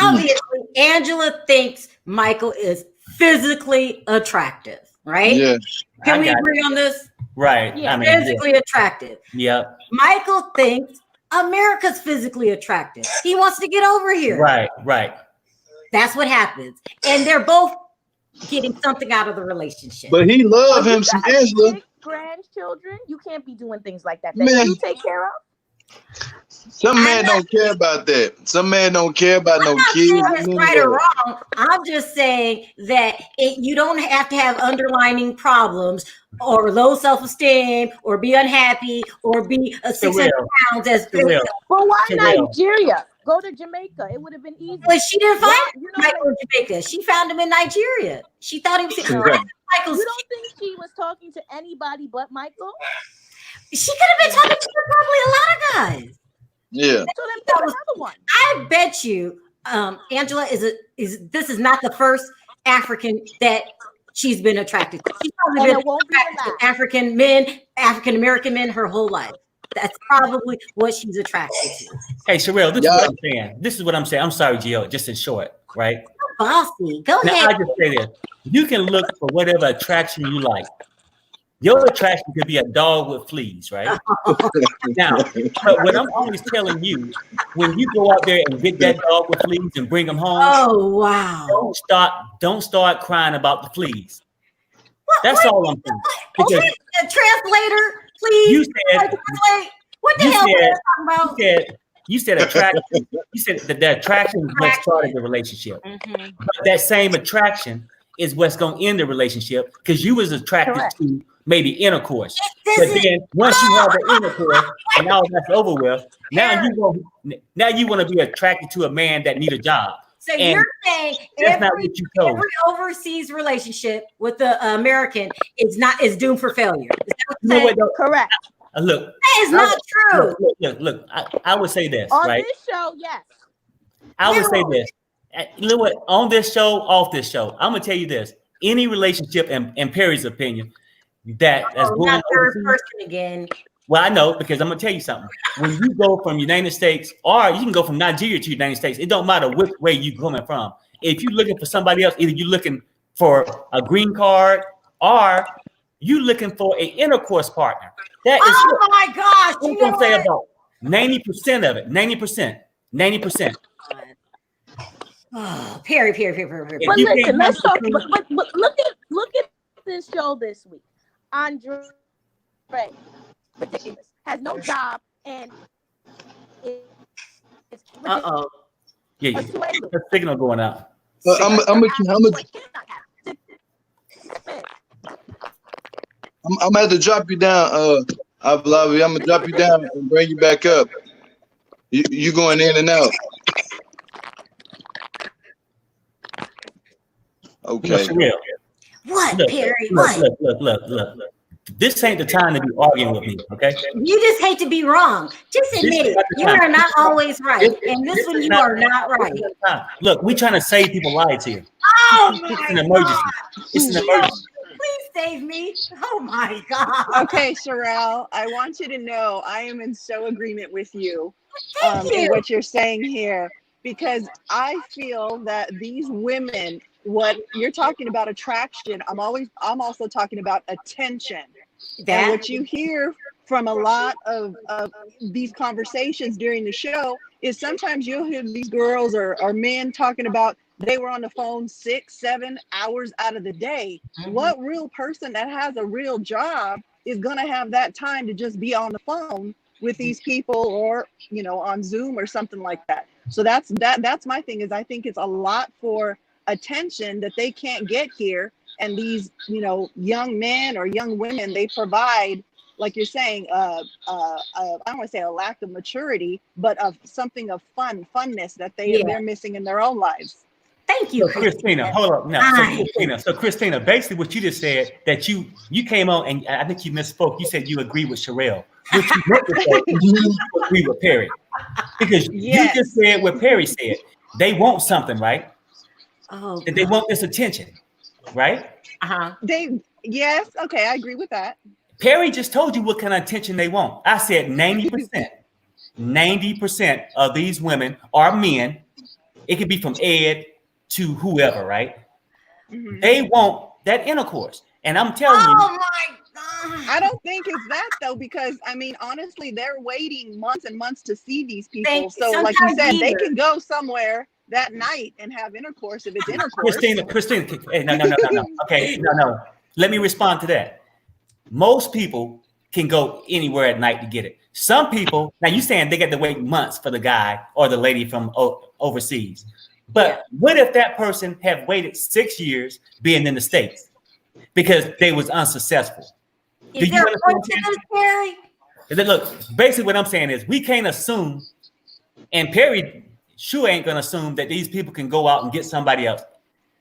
Obviously, Angela thinks Michael is physically attractive, right? Yeah. Can we agree on this? Right. Yeah. I mean, physically attractive. Yeah. Michael thinks America's physically attractive. He wants to get over here. Right. That's what happens. And they're both getting something out of the relationship. But he loves him some Angela. Grandchildren, you can't be doing things like that. That you take care of. Some men don't care about that. Some men don't care about no kids. It's right or wrong. I'm just saying that you don't have to have underlining problems or low self-esteem or be unhappy or be 600 pounds as well. But why Nigeria? Go to Jamaica. It would have been easy. But she didn't find Michael in Jamaica. She found him in Nigeria. She thought he was Michael's. You don't think she was talking to anybody but Michael? She could have been talking to probably a lot of guys. Yeah. So another one. I bet you Angela this is not the first African that she's been attracted to. She's probably been attracted to African American men her whole life. That's probably what she's attracted to. Hey, Sherelle, this is what I'm saying. This is what I'm saying. I'm sorry, Gio, just in short, right? Bossy. Go now, ahead. I just say this. You can look for whatever attraction you like. Your attraction could be a dog with fleas, right? Now, but what I'm always telling you, when you go out there and get that dog with fleas and bring them home, Oh wow! don't start crying about the fleas. That's all I'm saying. Because Okay, translator, please. you said, What the hell are you talking about? you said attraction. You said that the attraction is what started the relationship. Mhm. But that same attraction is what's going to end the relationship because you was attracted Correct. to maybe intercourse. But doesn't- then once you have the intercourse and now that's over with, now you want to be attracted to a man that need a job. So And you're saying that's not what you told. every overseas relationship with the American is doomed for failure. Is that what You you're know saying? what, though? Correct. Look, That is not true. Look. I would say this, On right? this show, yes. I would say this. You know what? On this show, off this show, I'm gonna tell you this. Any relationship, in Perry's opinion, that's going Not third overseas. person again. Well, I know because I'm gonna tell you something. When you go from United States, or you can go from Nigeria to United States, it don't matter which way you coming from. If you're looking for somebody else, either you're looking for a green card or you looking for an intercourse partner. That is Oh my gosh! I'm You know gonna say what? about 90% of it. 90%. Oh, Perry. If But you listen, can't let's have talk. the But look at this show this week. Andre, ridiculous, has no job and it's ridiculous. Yeah, the signal going out. I'm gonna have to drop you down, Avlavi. I'm gonna drop you down and bring you back up. You going in and out. Okay. What, Look, Perry? look, What? look. This ain't the time to be arguing with me, okay? You just hate to be wrong. Just admit it. You are not always right, and this one you are not right. Look, we trying to save people lives here. Oh It's my an emergency. It's an emergency. Please save me. Oh my God. Okay, Sherelle, I want you to know I am in so agreement with you, Thank in you. what you're saying here, because I feel that these women, what you're talking about attraction, I'm also talking about attention. And what you hear from a lot of these conversations during the show is sometimes you'll hear these girls or men talking about they were on the phone 6-7 hours out of the day. Mhm. What real person that has a real job is going to have that time to just be on the phone with these people or, on Zoom or something like that? So that's my thing, is I think it's a lot for attention that they can't get here. And these, young men or young women, they provide, like you're saying, I don't want to say a lack of maturity, but of something of funness that they're missing in their own lives. Thank you, So Christina, hold up now. So Christina, basically what you just said, that you came on and I think you misspoke. You said you agree with Sherelle, which you meant to say you agree with Perry, because you just said what Perry said. They want something, right? Oh, They want this attention, right? Yes, okay, I agree with that. Perry just told you what kind of attention they want. I said 90%. 90% of these women are men. It could be from Ed to whoever, right? Mm-hmm. They want that intercourse. And I'm telling you. Oh my God. I don't think it's that though, because honestly, they're waiting months and months to see these people. So like you said, they can go somewhere that night and have intercourse if it's intercourse. Christina, hey, no. Okay, no. Let me respond to that. Most people can go anywhere at night to get it. Some people, now you saying they got to wait months for the guy or the lady from overseas. But what if that person have waited 6 years being in the States because they was unsuccessful? Is there a point to this, Perry? Look, basically what I'm saying is we can't assume, and Perry sure ain't gonna assume that these people can go out and get somebody else.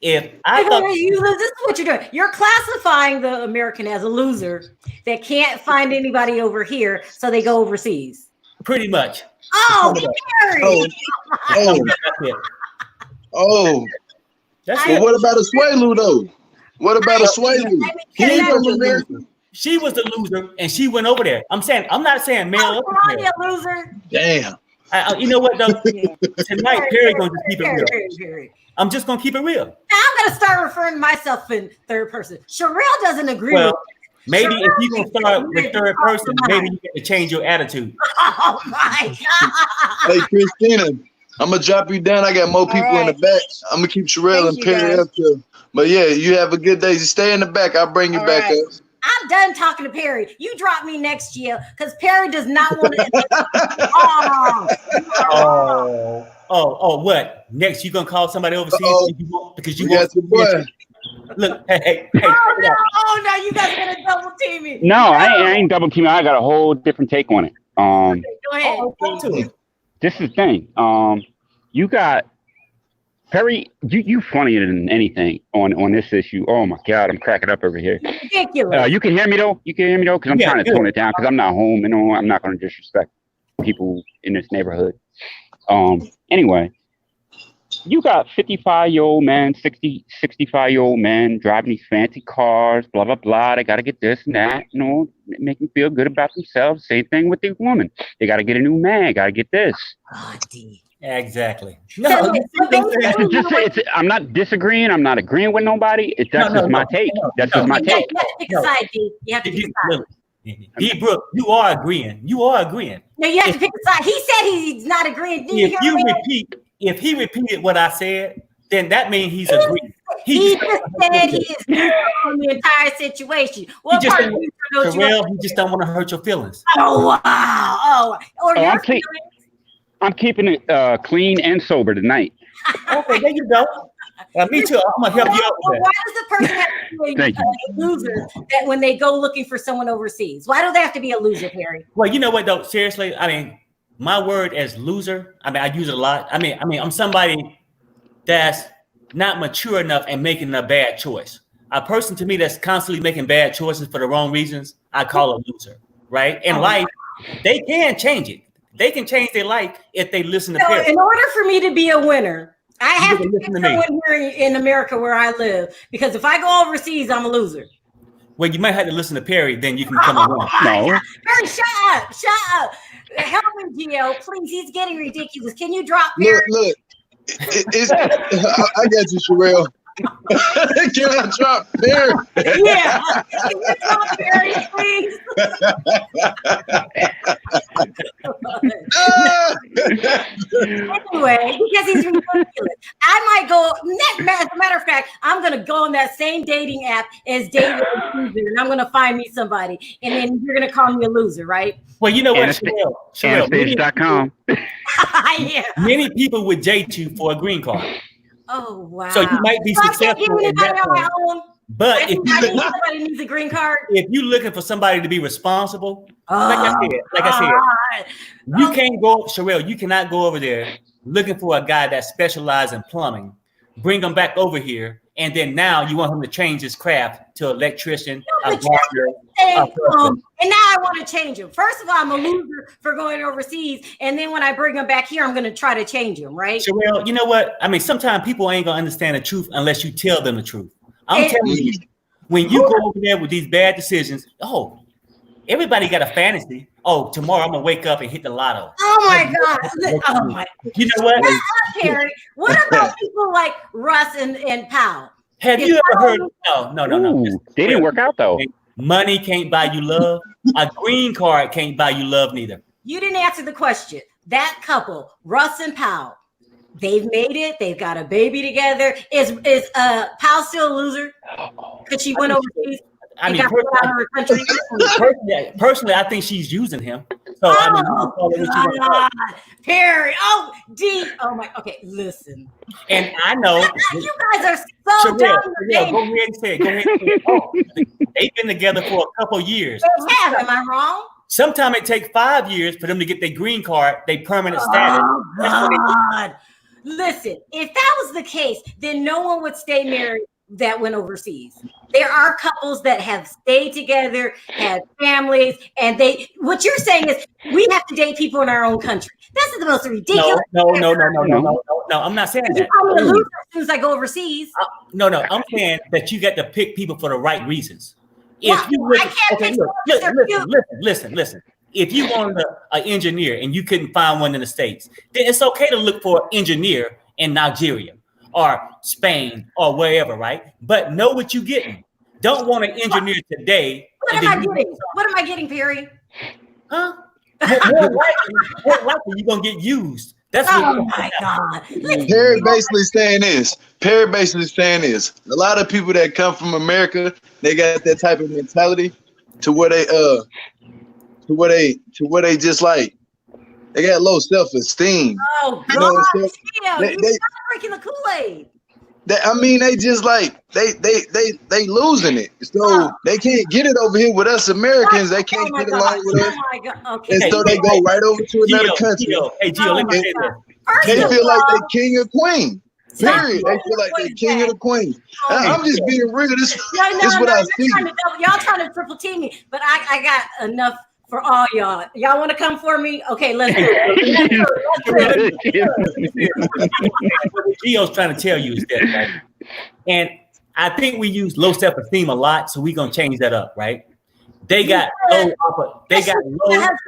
If I thought this is what you're doing. You're classifying the American as a loser that can't find anybody over here, so they go overseas. Pretty much. Oh, Perry. That's Well, what about a Swelu though? What about a Swelu? She was the loser, and she went over there. I'm not saying male. Loser. Damn. You know what though? Tonight, Perry gonna just keep it real. Perry. I'm just gonna keep it real. Now I'm gonna start referring to myself in third person. Sherelle doesn't agree with Maybe if you gonna start with third person, maybe you get to change your attitude. Oh my God. Hey, Christina, I'm gonna drop you down. I got more people in the back. I'm gonna keep Sherelle and Perry up here. But yeah, you have a good day. Just stay in the back. I'll bring you back up. I'm done talking to Perry. You drop me next year because Perry does not want to. Oh, what? Next, you gonna call somebody overseas because you want your boy. Look, hey. Oh no, you guys are gonna double team me. No, I ain't double teaming. I got a whole different take on it. Go ahead. This is the thing. You got Perry. You funnier than anything on this issue. Oh my God, I'm cracking up over here. Ridiculous. You can hear me though. Because I'm trying to tone it down because I'm not home and I'm not going to disrespect people in this neighborhood. Anyway, you got 55-year-old men, 65-year-old men driving these fancy cars, blah, blah, blah. They got to get this and that, make them feel good about themselves. Same thing with the woman. They got to get a new man, got to get this. Exactly. No, I'm not disagreeing. I'm not agreeing with nobody. That's just my take. That's just my take. You have to pick a side, D. You have to pick a side. D. Brooke, you are agreeing. No, you have to pick a side. He said he's not agreeing. If he repeated what I said, then that means he's agreeing. He just said he is on the entire situation. What part of you he just don't want to hurt your feelings. Oh wow! I'm keeping it clean and sober tonight. Okay, there you go. Me too. I'm gonna help you out with that. Why does the person have to be a loser that when they go looking for someone overseas? Why do they have to be a loser, Perry? Well, you know what though? Seriously, I mean, my word as loser. I mean, I use it a lot. I mean, I'm somebody that's not mature enough and making a bad choice. A person to me that's constantly making bad choices for the wrong reasons, I call a loser. Right? In life, they can change it. They can change their life if they listen to Perry. In order for me to be a winner, I have to get someone here in America where I live, because if I go overseas, I'm a loser. Well, you might have to listen to Perry, then you can become a winner. No. Perry, shut up. Help me, Gio, please. He's getting ridiculous. Can you drop Perry? Look. I got you, Sherelle. Can I drop Perry? Yeah. Can you drop Perry, please? Anyway, because he's ridiculous. I might go, as a matter of fact, I'm going to go on that same dating app as David Loser, and I'm going to find me somebody. And then you're going to call me a loser, right? Well, you know what, Sherelle? Anastasia.com. Yeah. Many people would date you for a green card. Oh, wow. So you might be successful in that point. But if somebody needs a green card, if you're looking for somebody to be responsible, like I said, you can't go, Sherelle, you cannot go over there looking for a guy that specializes in plumbing, bring him back over here, and then now you want him to change his craft to electrician, a gardener, and now I want to change him. First of all, I'm a loser for going overseas, and then when I bring him back here, I'm going to try to change him, right? Sherelle, you know what? I mean, sometimes people ain't going to understand the truth unless you tell them the truth. I'm telling you, when you go over there with these bad decisions, everybody got a fantasy. Oh, tomorrow I'm going to wake up and hit the lotto. Oh, my God. Oh, my. You know what? Perry, what about people like Russ and Powell? Have you ever heard? No. Ooh, they didn't work out, though. Money can't buy you love. A green card can't buy you love neither. You didn't answer the question. That couple, Russ and Powell, they've made it. They've got a baby together. Is Powell still a loser? Because she went overseas. I mean, personally, I think she's using him. So Perry. D. Oh my. Okay, listen. And I know you guys are so dumb. Go ahead and say it. They've been together for a couple years. Am I wrong? Sometimes it takes 5 years for them to get their green card, their permanent status. Oh God. Listen, if that was the case, then no one would stay married that went overseas. There are couples that have stayed together, have families, and what you're saying is we have to date people in our own country. That's the most ridiculous. No, I'm not saying that. I'm a loser as soon as I go overseas. No, I'm saying that you got to pick people for the right reasons. Listen. If you wanted an engineer and you couldn't find one in the States, then it's okay to look for an engineer in Nigeria or Spain or wherever, right? But know what you're getting. don't want to engineer today. What am I getting? What am I getting, Perry? Huh? More likely you're gonna get used. That's oh my God. Perry basically saying this. A lot of people that come from America, they got that type of mentality to where they just like they got low self-esteem. Oh God, you know what I'm saying? You're drinking the Kool-Aid. I mean, they just like they losing it. So they can't get it over here with us Americans. They can't get along with us. Oh my God. Okay. And so they go right over to another country. Hey, Gio, let me say this. They feel like they king or queen. Period. They feel like they king or the queen. I'm just being real. This is what I see. Y'all trying to triple team me, but I got enough for all y'all. Y'all want to come for me? Okay, let's do it. What Gio's trying to tell you is that, right? And I think we use low self-esteem a lot, so we're gonna change that up, right? They got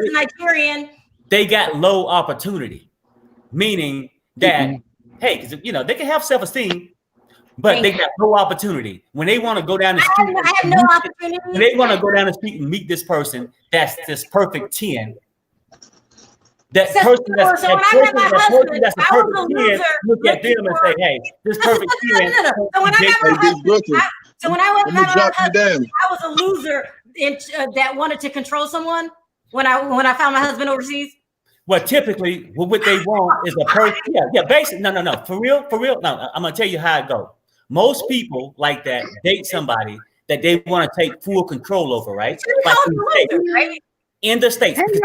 Nigerian. They got low opportunity, meaning that hey, because they can have self-esteem, but they got no opportunity. When they want to go down the street, I have no opportunity. When they want to go down the street and meet this person, that's this perfect 10. That person that's a perfect 10, look at them and say, hey, this perfect 10. So when I met my husband, I was a loser that wanted to control someone when I found my husband overseas. Well, typically, what they want is a person. Yeah, basically, no. For real. No, I'm gonna tell you how it goes. Most people like that date somebody that they want to take full control over, right? Like in the States, because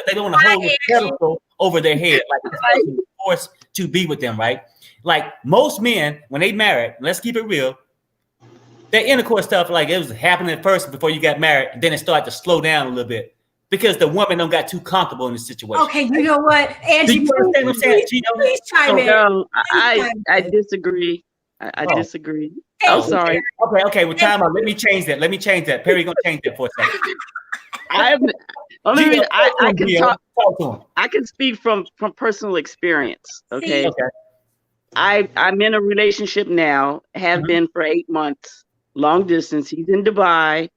they don't want to hold a pedestal over their head, like they're forced to be with them, right? Like most men, when they married, let's keep it real, their intercourse stuff, like it was happening at first before you got married, and then it started to slow down a little bit. Because the woman don't got too comfortable in this situation. Okay, you know what, Angie? Please chime in. No, I disagree. I disagree. I'm sorry. Okay. Well, time out. Let me change that. Perry gonna change that for a second. I can speak from personal experience. Okay. I'm in a relationship now. Have been for 8 months. Long distance. He's in Dubai,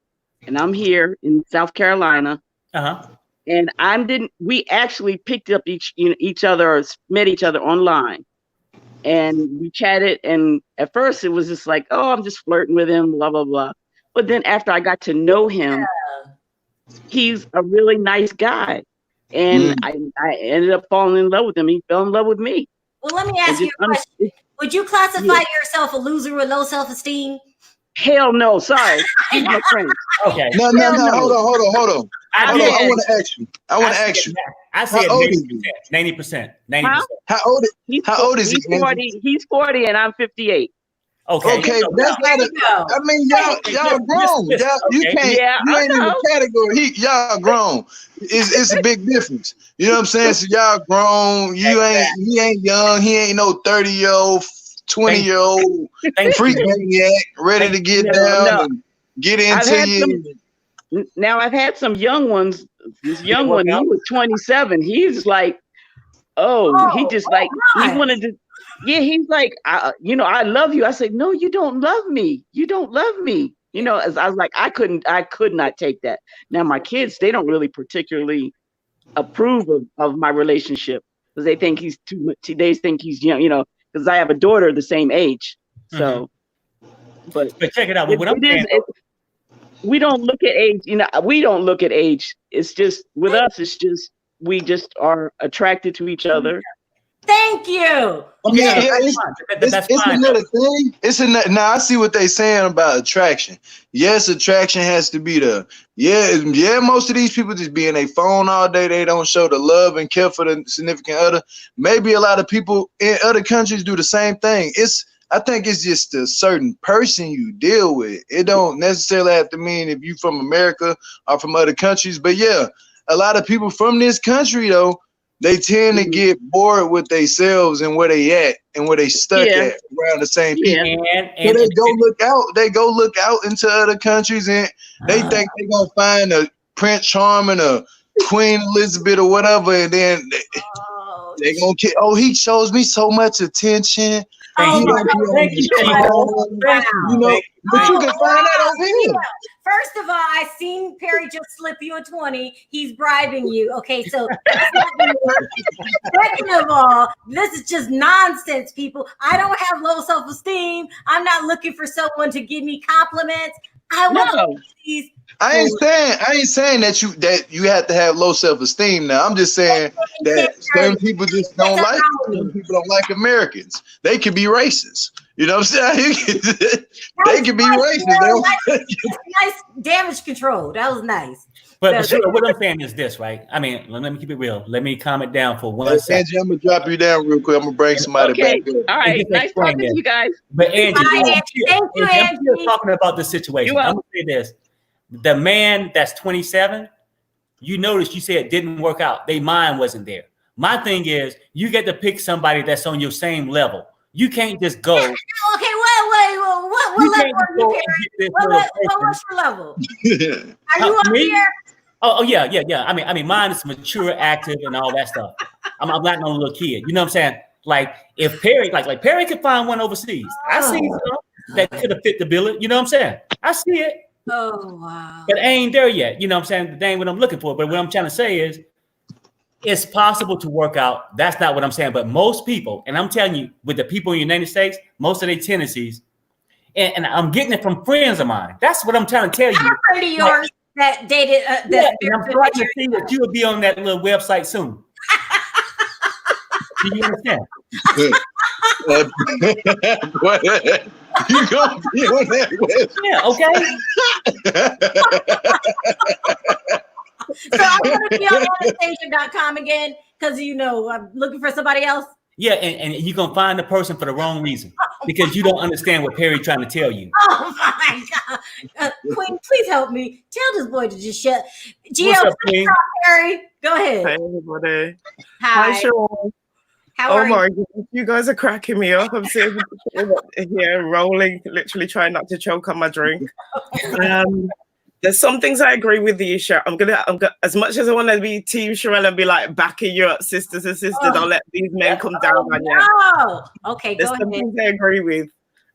and I'm here in South Carolina. And we actually picked up each other, or met each other online, and we chatted. And at first it was just like, oh, I'm just flirting with him, blah, blah, blah. But then after I got to know him, he's a really nice guy. And I ended up falling in love with him. He fell in love with me. Well, let me ask you a question. Would you classify yourself a loser with low self-esteem? Hell no, sorry. He's my friend. Okay. No. Hold on. I want to ask you. I said 90%. How old is he? He's 40 and I'm 58. Okay, that's not I mean, y'all grown. You ain't in the category. Y'all grown. It's a big difference. You know what I'm saying? So y'all grown. He ain't young. He ain't no 30-year-old, 20-year-old freak maniac ready to get down and get into you. Now I've had some young ones. This young one, he was 27. He's like, he just like he wanted to. Yeah, he's like, I love you. I said, no, you don't love me. You don't love me. As I was like, I could not take that. Now my kids, they don't really particularly approve of my relationship because they think he's too much. They think he's young, because I have a daughter the same age. So, but check it out. What I'm saying. We don't look at age, we don't look at age. It's just with us, it's just we just are attracted to each other. Thank you. It's another thing. Now I see what they're saying about attraction. Yes, attraction has to be there. Yeah. Most of these people just be in their phone all day. They don't show the love and care for the significant other. Maybe a lot of people in other countries do the same thing. I think it's just a certain person you deal with. It don't necessarily have to mean if you from America or from other countries. But yeah, a lot of people from this country though, they tend to get bored with themselves and where they at and where they stuck at around the same people. So they go look out into other countries and they think they're gonna find a Prince Charming, a Queen Elizabeth or whatever, and then they gonna he shows me so much attention. Thank Oh you. my don't be on Thank this you, Chico. Thank you know, you. but you can find that over here. First of all, I seen Perry just slip you a 20. He's bribing you. Okay, so that's not gonna work. Second of all, this is just nonsense, people. I don't have low self-esteem. I'm not looking for someone to give me compliments. I want No. these. I ain't saying that you have to have low self-esteem now. I'm just saying that certain people just don't like it. Some people don't like Americans. They can be racist. You know what I'm saying? They can be racist. They don't Nice damage control. That was nice. But sure, what I'm saying is this, right? I mean, let me keep it real. Let me calm it down for 1 Hey, second. Angie, I'm gonna drop you down real quick. I'm gonna bring somebody Okay. back up. All right. just Nice explain talking this. to you guys. But Angie, Bye, Angie. Thank you, I'm still Angie. talking about the situation. You're I'm gonna say this: the man that's 27, you notice you said it didn't work out. Their mind wasn't there. My thing is, you get to pick somebody that's on your same level. You can't just go. Okay, wait. What You level can't are go you, and Perry? get this little What's your level? Are you up Me? here? Oh yeah. I mean, mine is mature, active, and all that stuff. I'm not no little kid. You know what I'm saying? Like if Perry, like Perry could find one overseas. I see some that could have fit the bill. You know what I'm saying? I see it. Oh wow. But I ain't there yet. You know what I'm saying? That ain't what I'm looking for. But what I'm trying to say is it's possible to work out. That's not what I'm saying. But most people, and I'm telling you, with the people in the United States, most of their tendencies, and I'm getting it from friends of mine. That's what I'm trying to tell you. I'm a friend of yours that dated. And I'm trying to see that you will be on that little website soon. Do you understand? You gonna be on that Yeah, okay. So I'm going to be on Anastasia.com again because, I'm looking for somebody else. Yeah, and you're going to find the person for the wrong reason because you don't understand what Perry's trying to tell you. Oh, my God. Queen, please help me. Tell this boy to just shut. What's up, Queen? Perry, go ahead. Hi, everybody. Hi. Sean. How are my God, you guys are cracking me up. I'm sitting here rolling, literally trying not to choke on my drink. There's some things I agree with you, Sharon. I'm gonna as much as I want to be Team Sherelle and be like backing you up, sisters and sisters. Don't let these men come down on you. No. Okay, there's go some ahead. things I agree with,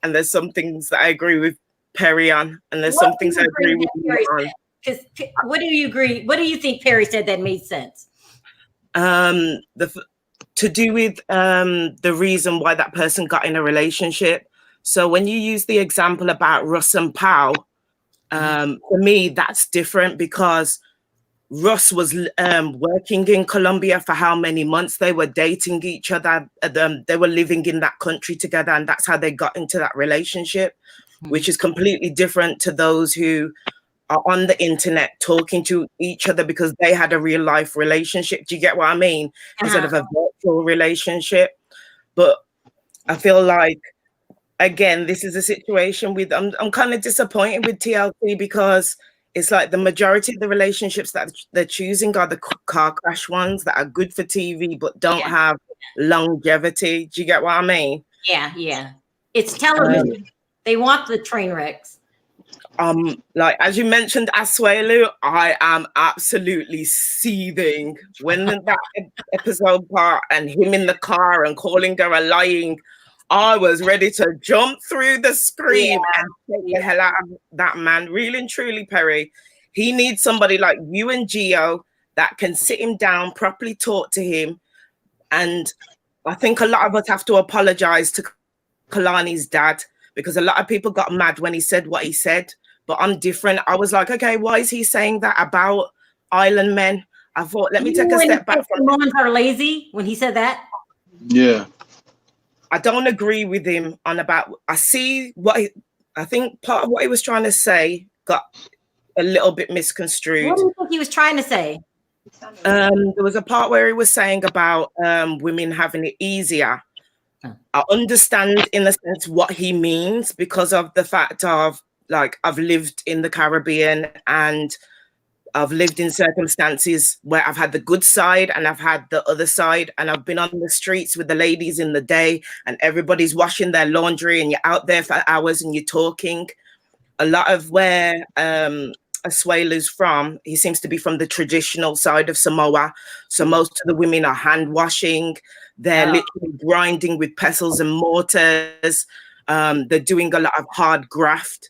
and there's some things that I agree with Perry on, and there's some things I agree with you on. Because what do you agree? What do you think Perry said that made sense? To do with the reason why that person got in a relationship. So when you use the example about Russ and Powell, for me, that's different because Russ was working in Colombia for how many months? They were dating each other. They were living in that country together, and that's how they got into that relationship, which is completely different to those who are on the internet talking to each other because they had a real life relationship. Do you get what I mean? Instead of a virtual relationship. But I feel like, again, this is a situation with, I'm kind of disappointed with TLC because it's like the majority of the relationships that they're choosing are the car crash ones that are good for TV but don't have longevity. Do you get what I mean? Yeah. It's television. They want the train wrecks. Like as you mentioned, Asuelu, I am absolutely seething when that episode part and him in the car and calling her a lying. I was ready to jump through the screen and take the hell out of that man. Really and truly, Perry, he needs somebody like you and Gio that can sit him down, properly talk to him. And I think a lot of us have to apologize to Kalani's dad because a lot of people got mad when he said what he said. But I'm different. I was like, okay, why is he saying that about island men? I thought, let me take a step back. Samoans are lazy when he said that. Yeah. I don't agree with him on about. I see what I think part of what he was trying to say got a little bit misconstrued. What do you think he was trying to say? There was a part where he was saying about women having it easier. I understand in a sense what he means because of the fact of, like, I've lived in the Caribbean and I've lived in circumstances where I've had the good side and I've had the other side, and I've been on the streets with the ladies in the day and everybody's washing their laundry and you're out there for hours and you're talking. A lot of where a Asuelu's from, he seems to be from the traditional side of Samoa. So most of the women are hand washing. They're literally grinding with pestles and mortars. They're doing a lot of hard graft.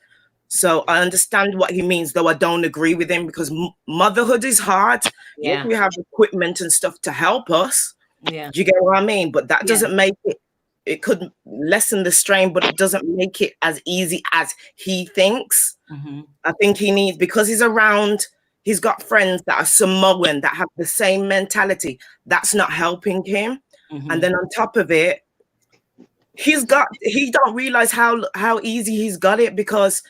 So I understand what he means, though I don't agree with him, because motherhood is hard. Yeah. Yes, we have equipment and stuff to help us. Yeah. Do you get what I mean? But that doesn't make it, it could lessen the strain, but it doesn't make it as easy as he thinks. I think he needs, because he's around, he's got friends that are Samoan that have the same mentality. That's not helping him. And then on top of it, he don't realize how easy he's got it, because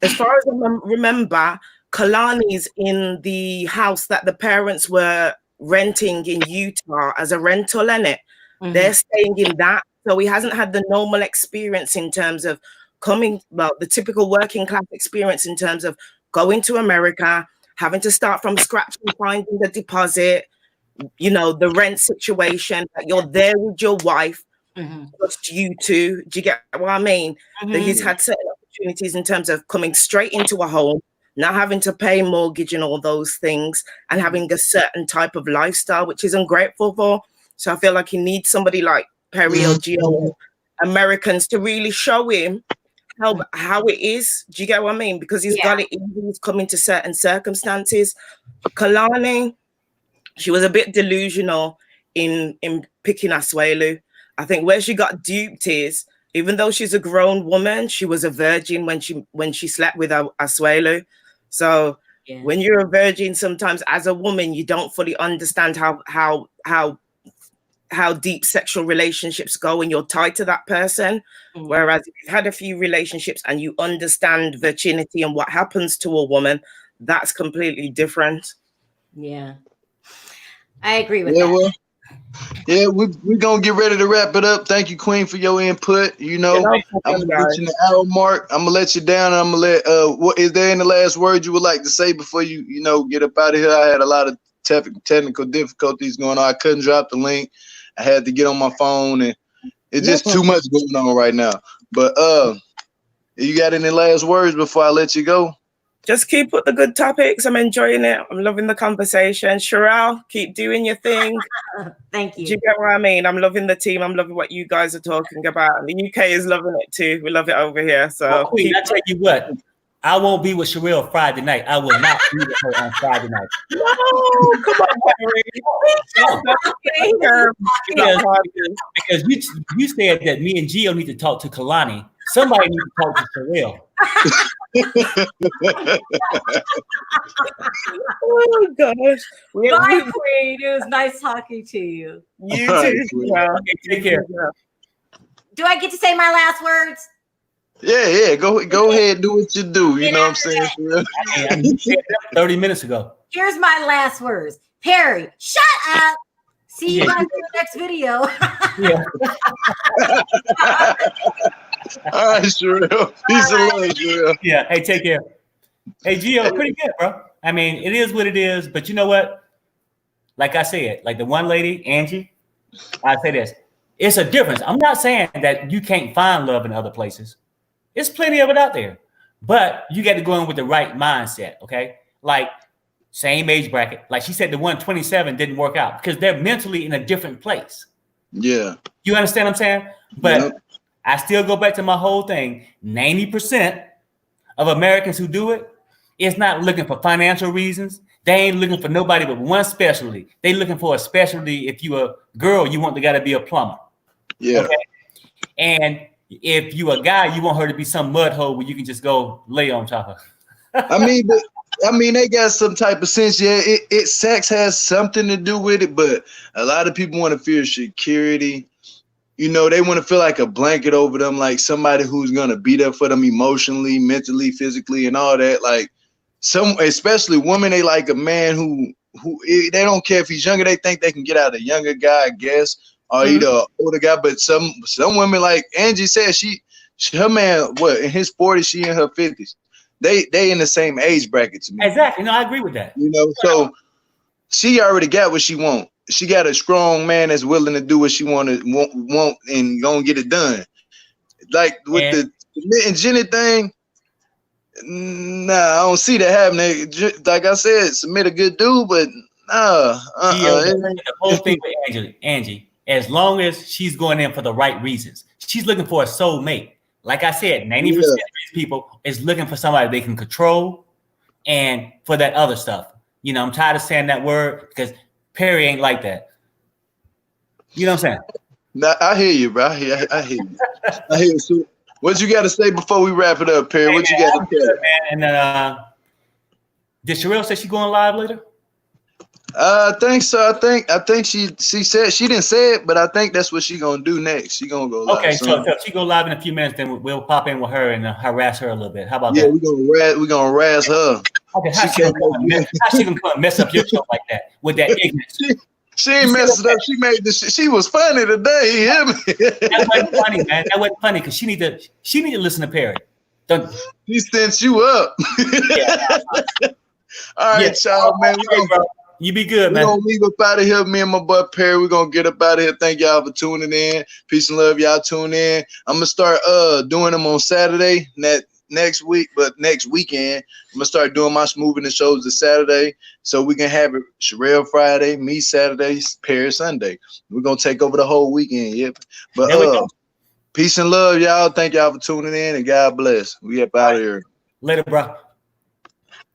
as far as I remember, Kalani's in the house that the parents were renting in Utah as a rental, in it. They're staying in that. So he hasn't had the normal experience in terms of the typical working class experience in terms of going to America, having to start from scratch and finding the deposit, you know, the rent situation, that you're there with your wife, just you two. Do you get what I mean? That he's had certain opportunities in terms of coming straight into a home, not having to pay mortgage and all those things, and having a certain type of lifestyle, which he's ungrateful for. So I feel like he needs somebody like Perry or Gio, Americans, to really show him how it is. Do you get what I mean? Because he's got it easy. He's come into certain circumstances. Kalani, she was a bit delusional in picking Asuelu. I think where she got duped is, even though she's a grown woman, she was a virgin when she slept with Asuelu. So when you're a virgin, sometimes as a woman, you don't fully understand how deep sexual relationships go when you're tied to that person. Whereas if you've had a few relationships and you understand virginity and what happens to a woman, that's completely different. Yeah, I agree with that. Well, yeah, we're gonna get ready to wrap it up. Thank you, Queen, for your input. You know, I'm gonna get you the hour mark. I'm gonna let you down, and I'm gonna let what is there any last words you would like to say before you get up out of here? I had a lot of technical difficulties going on. I couldn't drop the link. I had to get on my phone, and it's just too much going on right now. But you got any last words before I let you go? Just keep with the good topics. I'm enjoying it. I'm loving the conversation. Sherelle, keep doing your thing. Thank you. Do you get what I mean? I'm loving the team. I'm loving what you guys are talking about. The UK is loving it too. We love it over here. So Queen, I tell you what, I won't be with Sherelle Friday night. I will not be with her on Friday night. No, come on, because you said that me and Gio need to talk to Kalani. Somebody needs to talk to Sherelle. Oh gosh. Bye, Queen. It was nice talking to you. You too. Okay, take care. Do I get to say my last words? Yeah. Go ahead, do what you do. You know what I'm saying? You said that 30 minutes ago. Here's my last words. Perry, shut up. See you guys in the next video. All right, Sherelle. Peace and love, Sherelle. Yeah. Hey, take care. Hey, Gio, pretty good, bro. I mean, it is what it is, but you know what? Like I said, like the one lady, Angie, I say this. It's a difference. I'm not saying that you can't find love in other places. There's plenty of it out there. But you got to go in with the right mindset, okay? Like, same age bracket. Like she said, the 127 didn't work out because they're mentally in a different place. Yeah. You understand what I'm saying? But I still go back to my whole thing. 90% of Americans who do it is not looking for financial reasons. They ain't looking for nobody but one specialty. They looking for a specialty. If you a girl, you want the guy to be a plumber. Yeah. Okay? And if you a guy, you want her to be some mud hole where you can just go lay on top of. I mean, they got some type of sense. Yeah, sex has something to do with it, but a lot of people want to feel security. You know, they want to feel like a blanket over them, like somebody who's gonna be there for them emotionally, mentally, physically, and all that. Like especially women, they like a man who they don't care if he's younger. They think they can get out a younger guy, I guess, or either an older guy. But some women, like Angie said, her man, in his 40s, she in her 50s. They in the same age bracket to me. Exactly. No, I agree with that. You know, so she already got what she want. She got a strong man that's willing to do what she want and gonna get it done. Like with the Jennie thing, Nah, I don't see that happening. Like I said, submit a good dude, but nah. The whole thing with Angie, as long as she's going in for the right reasons, she's looking for a soulmate. Like I said, 90% of these people is looking for somebody they can control, and for that other stuff. You know, I'm tired of saying that word because Perry ain't like that. You know what I'm saying? Nah, I hear you, bro. I hear you. I hear you. So, what you got to say before we wrap it up, Perry? What you got to say? Man, and did Sherelle say she going live later? I think so. I think she said, she didn't say it, but I think that's what she gonna do next. She gonna go live. Okay, so if she go live in a few minutes, then we'll pop in with her and harass her a little bit. How about that? Yeah, we gonna razz her. Okay, how she gonna come mess up your show like that with that ignorance? She ain't messed it up. She made this. She was funny today. You hear me? That wasn't funny, man. That wasn't funny because she need to listen to Perry. He sent you up. All right, child, man. You be good, man. We're gonna leave up out of here. Me and my boy Perry, we're gonna get up out of here. Thank y'all for tuning in. Peace and love. Y'all tune in. I'm gonna start doing them on Saturday next week, but next weekend I'm gonna start doing my smoothing the shows this Saturday, so we can have it Sherelle Friday, me Saturday, Perry Sunday. We're gonna take over the whole weekend. Yep. But peace and love, y'all. Thank y'all for tuning in, and God bless. We up out of here. Later, bro.